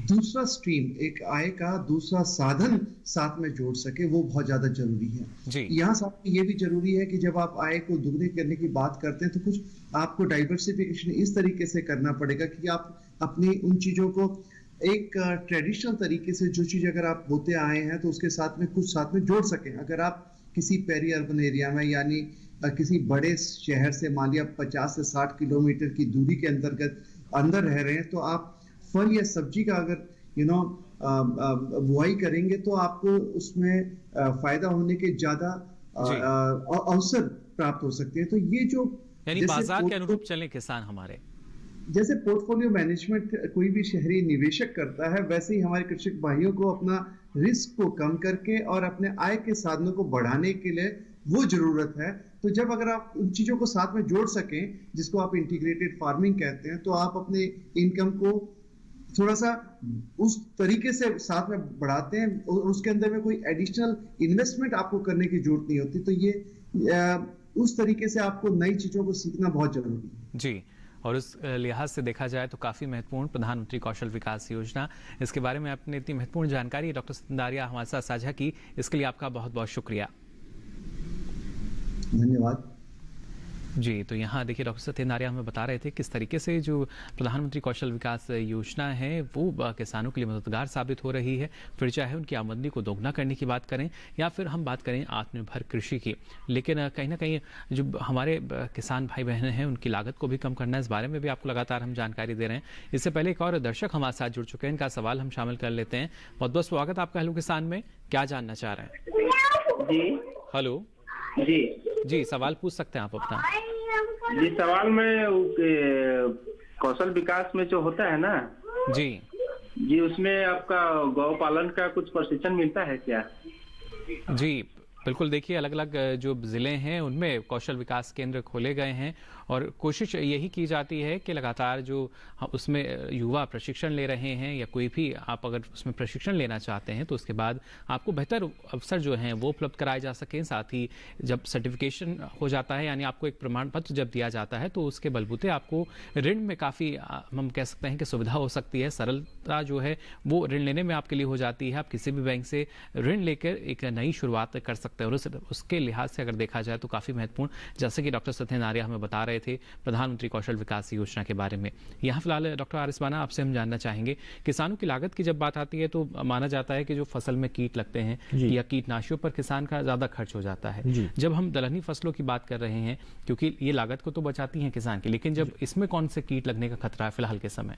दूसरा स्ट्रीम, एक आय का दूसरा साधन साथ में जोड़ सके, वो बहुत ज्यादा जरूरी है। यहाँ साथ में ये भी जरूरी है कि जब आप आय को दुगनी करने की बात करते हैं तो कुछ आपको डाइवर्सिफिकेशन इस तरीके से करना पड़ेगा कि आप अपनी उन चीजों को एक ट्रेडिशनल तरीके से जो चीज अगर आप बोते आए हैं तो उसके साथ में कुछ साथ में जोड़ सकें। अगर आप किसी पेरी अर्बन एरिया में यानी किसी बड़े शहर से मान लिया 50 से 60 किलोमीटर की दूरी के अंतर्गत अंदर रह रहे हैं तो आप फल या सब्जी का अगर बुआई करेंगे तो आपको उसमें फायदा होने के ज्यादा अवसर प्राप्त हो सकते हैं। तो ये जो यानी बाजार के अनुरूप चले किसान हमारे, जैसे पोर्टफोलियो मैनेजमेंट कोई भी शहरी निवेशक करता है वैसे ही हमारे कृषक भाइयों को अपना रिस्क को कम करके और अपने आय के साधनों को बढ़ाने के लिए वो जरूरत है। तो जब अगर आप उन चीजों को साथ में जोड़ सकें जिसको आप इंटीग्रेटेड फार्मिंग कहते हैं तो आप अपने इनकम को थोड़ा सा उस तरीके से साथ में बढ़ाते हैं और उसके अंदर में कोई एडिशनल इन्वेस्टमेंट आपको करने की जरूरत नहीं होती। तो ये उस तरीके से आपको नई चीजों को सीखना बहुत जरूरी है जी। और उस लिहाज से देखा जाए तो काफ़ी महत्वपूर्ण प्रधानमंत्री कौशल विकास योजना, इसके बारे में आपने इतनी महत्वपूर्ण जानकारी डॉक्टर सत्येंद्र आर्या हमारे साथ साझा की, इसके लिए आपका बहुत बहुत शुक्रिया। धन्यवाद जी। तो यहाँ देखिए डॉक्टर सत्येंद्र आर्या हमें बता रहे थे किस तरीके से जो प्रधानमंत्री कौशल विकास योजना है वो किसानों के लिए मददगार साबित हो रही है, फिर चाहे उनकी आमदनी को दोगुना करने की बात करें या फिर हम बात करें आत्मनिर्भर कृषि की। लेकिन कहीं ना कहीं जो हमारे किसान भाई बहन हैं उनकी लागत को भी कम करना है, इस बारे में भी आपको लगातार हम जानकारी दे रहे हैं। इससे पहले एक और दर्शक हमारे साथ जुड़ चुके हैं, इनका सवाल हम शामिल कर लेते हैं। बहुत बहुत स्वागत आपका हेलो किसान में, क्या जानना चाह रहे हैं? जी हेलो जी, सवाल पूछ सकते हैं आप अपना। जी, सवाल में कौशल विकास में जो होता है ना जी उसमें आपका गौ पालन का कुछ प्रशिक्षण मिलता है क्या? जी बिल्कुल, देखिए अलग अलग जो जिले हैं उनमें कौशल विकास केंद्र खोले गए हैं और कोशिश यही की जाती है कि लगातार जो उसमें युवा प्रशिक्षण ले रहे हैं या कोई भी आप अगर उसमें प्रशिक्षण लेना चाहते हैं तो उसके बाद आपको बेहतर अवसर जो हैं वो उपलब्ध कराए जा सकें। साथ ही जब सर्टिफिकेशन हो जाता है यानी आपको एक प्रमाण पत्र जब दिया जाता है तो उसके बलबूते आपको ऋण में काफ़ी हम कह सकते हैं कि सुविधा हो सकती है, सरलता जो है वो ऋण लेने में आपके लिए हो जाती है। आप किसी भी बैंक से ऋण लेकर एक नई शुरुआत कर सकते हैं और उसके लिहाज से अगर देखा जाए तो काफ़ी महत्वपूर्ण, जैसे कि डॉक्टर सत्येंद्र आर्या हमें बता रहे थे प्रधानमंत्री कौशल विकास योजना के बारे में। यहाँ फिलहाल डॉक्टर आरिस्माना आपसे हम जानना चाहेंगे, किसानों की लागत की जब बात आती है तो माना जाता है कि जो फसल में कीट लगते हैं या कीटनाशियों पर किसान का ज्यादा खर्च हो जाता है। जब हम दलहनी फसलों की बात कर रहे हैं क्योंकि ये लागत को तो बचाती हैं किसान की, लेकिन जब इसमें कौन से कीट लगने का खतरा है फिलहाल के समय?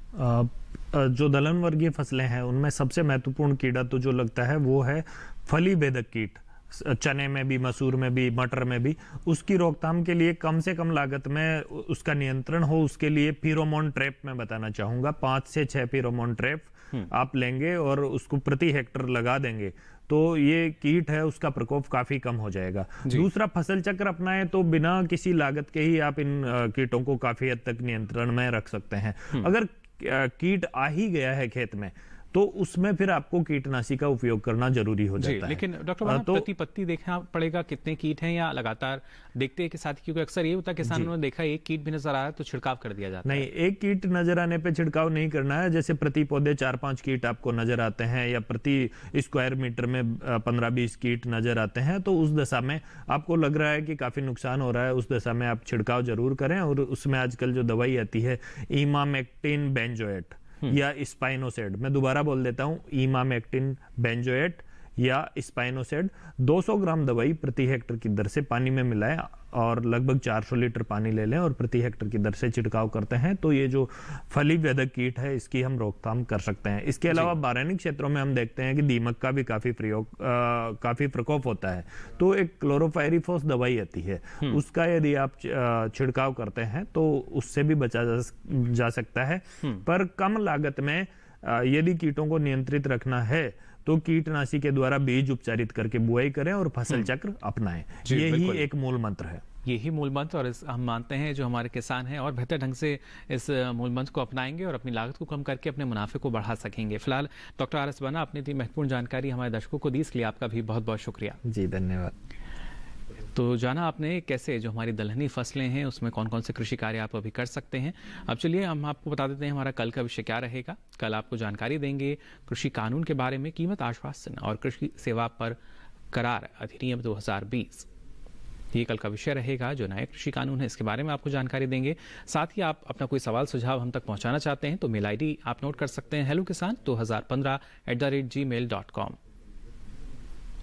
जो दलहन वर्गीय फसलें हैं उनमें सबसे महत्वपूर्ण कीड़ा तो जो लगता है वो है फली भेदक कीट। चने में भी, मसूर में भी, मटर में भी। उसकी रोकथाम के लिए कम से कम लागत में उसका नियंत्रण हो, उसके लिए फेरोमोन ट्रैप मैं बताना चाहूंगा। 5 से 6 फेरोमोन ट्रैप आप लेंगे और उसको प्रति हेक्टर लगा देंगे तो ये कीट है उसका प्रकोप काफी कम हो जाएगा। दूसरा, फसल चक्र अपनाएं तो बिना किसी लागत के ही आप इन कीटों को काफी हद तक नियंत्रण में रख सकते हैं। अगर कीट आ ही गया है खेत में तो उसमें फिर आपको कीटनाशी का उपयोग करना जरूरी हो जाता है। लेकिन डॉक्टर तो प्रति पत्ती देखना पड़ेगा कितने कीट हैं, या लगातार देखते हैं कि साथ, क्योंकि अक्सर ये होता है किसानों ने देखा एक कीट भी नजर आ रहा है तो छिड़काव कर दिया जाता है। नहीं, एक कीट नजर आने पे छिड़काव नहीं करना है। जैसे प्रति पौधे 4-5 कीट आपको नजर आते हैं या प्रति स्क्वायर मीटर में 15-20 कीट नजर आते हैं, तो उस दशा में आपको लग रहा है कि काफी नुकसान हो रहा है, उस दशा में आप छिड़काव जरूर करें। और उसमें आजकल जो दवाई आती है इमामेक्टिन बेंजोएट या स्पाइनोसेड, मैं दोबारा बोल देता हूं, इमामेक्टिन बेंजोएट या स्पाइनोसेड 200 ग्राम दवाई प्रति हेक्टर की दर से पानी में मिलाएं और लगभग 400 लीटर पानी ले लें और प्रति हेक्टर की दर से छिड़काव करते हैं, तो ये जो फली वेदक कीट है इसकी हम रोकथाम कर सकते हैं। इसके अलावा बारानी क्षेत्रों में हम देखते हैं कि दीमक का भी काफी प्रकोप होता है, तो एक क्लोरोपाइरीफॉस दवाई आती है, उसका यदि आप छिड़काव करते हैं तो उससे भी बचा जा सकता है। पर कम लागत में यदि कीटों को नियंत्रित रखना है तो कीटनाशी के द्वारा बीज उपचारित करके बुआई करें और फसल चक्र अपनाएं। यही एक मूल मंत्र है। यही मूल मंत्र, और हम मानते हैं जो हमारे किसान हैं और बेहतर ढंग से इस मूल मंत्र को अपनाएंगे और अपनी लागत को कम करके अपने मुनाफे को बढ़ा सकेंगे। फिलहाल डॉक्टर आर एस बना, आपने इतनी महत्वपूर्ण जानकारी हमारे दर्शकों को दी, इसके लिए आपका भी बहुत बहुत शुक्रिया। जी धन्यवाद। तो जाना आपने कैसे जो हमारी दलहनी फसलें हैं उसमें कौन कौन से कृषि कार्य आप अभी कर सकते हैं। अब चलिए हम आपको बता देते हैं हमारा कल का विषय क्या रहेगा। कल आपको जानकारी देंगे कृषि कानून के बारे में, कीमत आश्वासन और कृषि सेवा पर करार अधिनियम 2020, ये कल का विषय रहेगा। जो नए कृषि कानून है इसके बारे में आपको जानकारी देंगे। साथ ही आप अपना कोई सवाल सुझाव हम तक पहुंचाना चाहते हैं तो मेल आईडी आप नोट कर सकते हैं, hellokisan2015@gmail.com।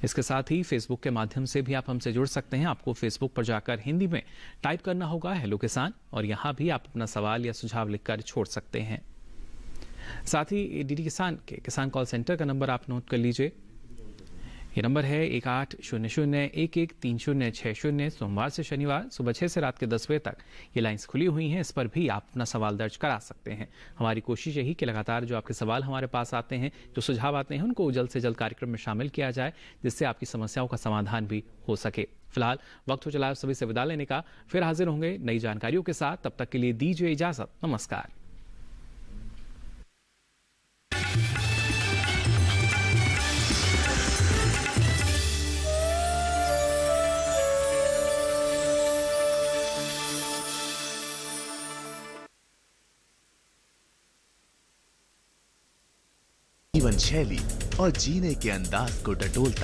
इसके साथ ही फेसबुक के माध्यम से भी आप हमसे जुड़ सकते हैं। आपको फेसबुक पर जाकर हिंदी में टाइप करना होगा हेलो किसान, और यहाँ भी आप अपना सवाल या सुझाव लिखकर छोड़ सकते हैं। साथ ही डीडी किसान के किसान कॉल सेंटर का नंबर आप नोट कर लीजिए। ये नंबर है 1800-113060। सोमवार से शनिवार सुबह 6 से रात के 10 बजे तक ये लाइंस खुली हुई हैं, इस पर भी आप अपना सवाल दर्ज करा सकते हैं। हमारी कोशिश यही कि लगातार जो आपके सवाल हमारे पास आते हैं, जो सुझाव आते हैं, उनको जल्द से जल्द कार्यक्रम में शामिल किया जाए, जिससे आपकी समस्याओं का समाधान भी हो सके। फिलहाल वक्त हो चला है सभी से विदा लेने का, फिर हाजिर होंगे नई जानकारियों के साथ। तब तक के लिए दीजिए इजाजत, नमस्कार। जीवन शैली और जीने के अंदाज को टटोलता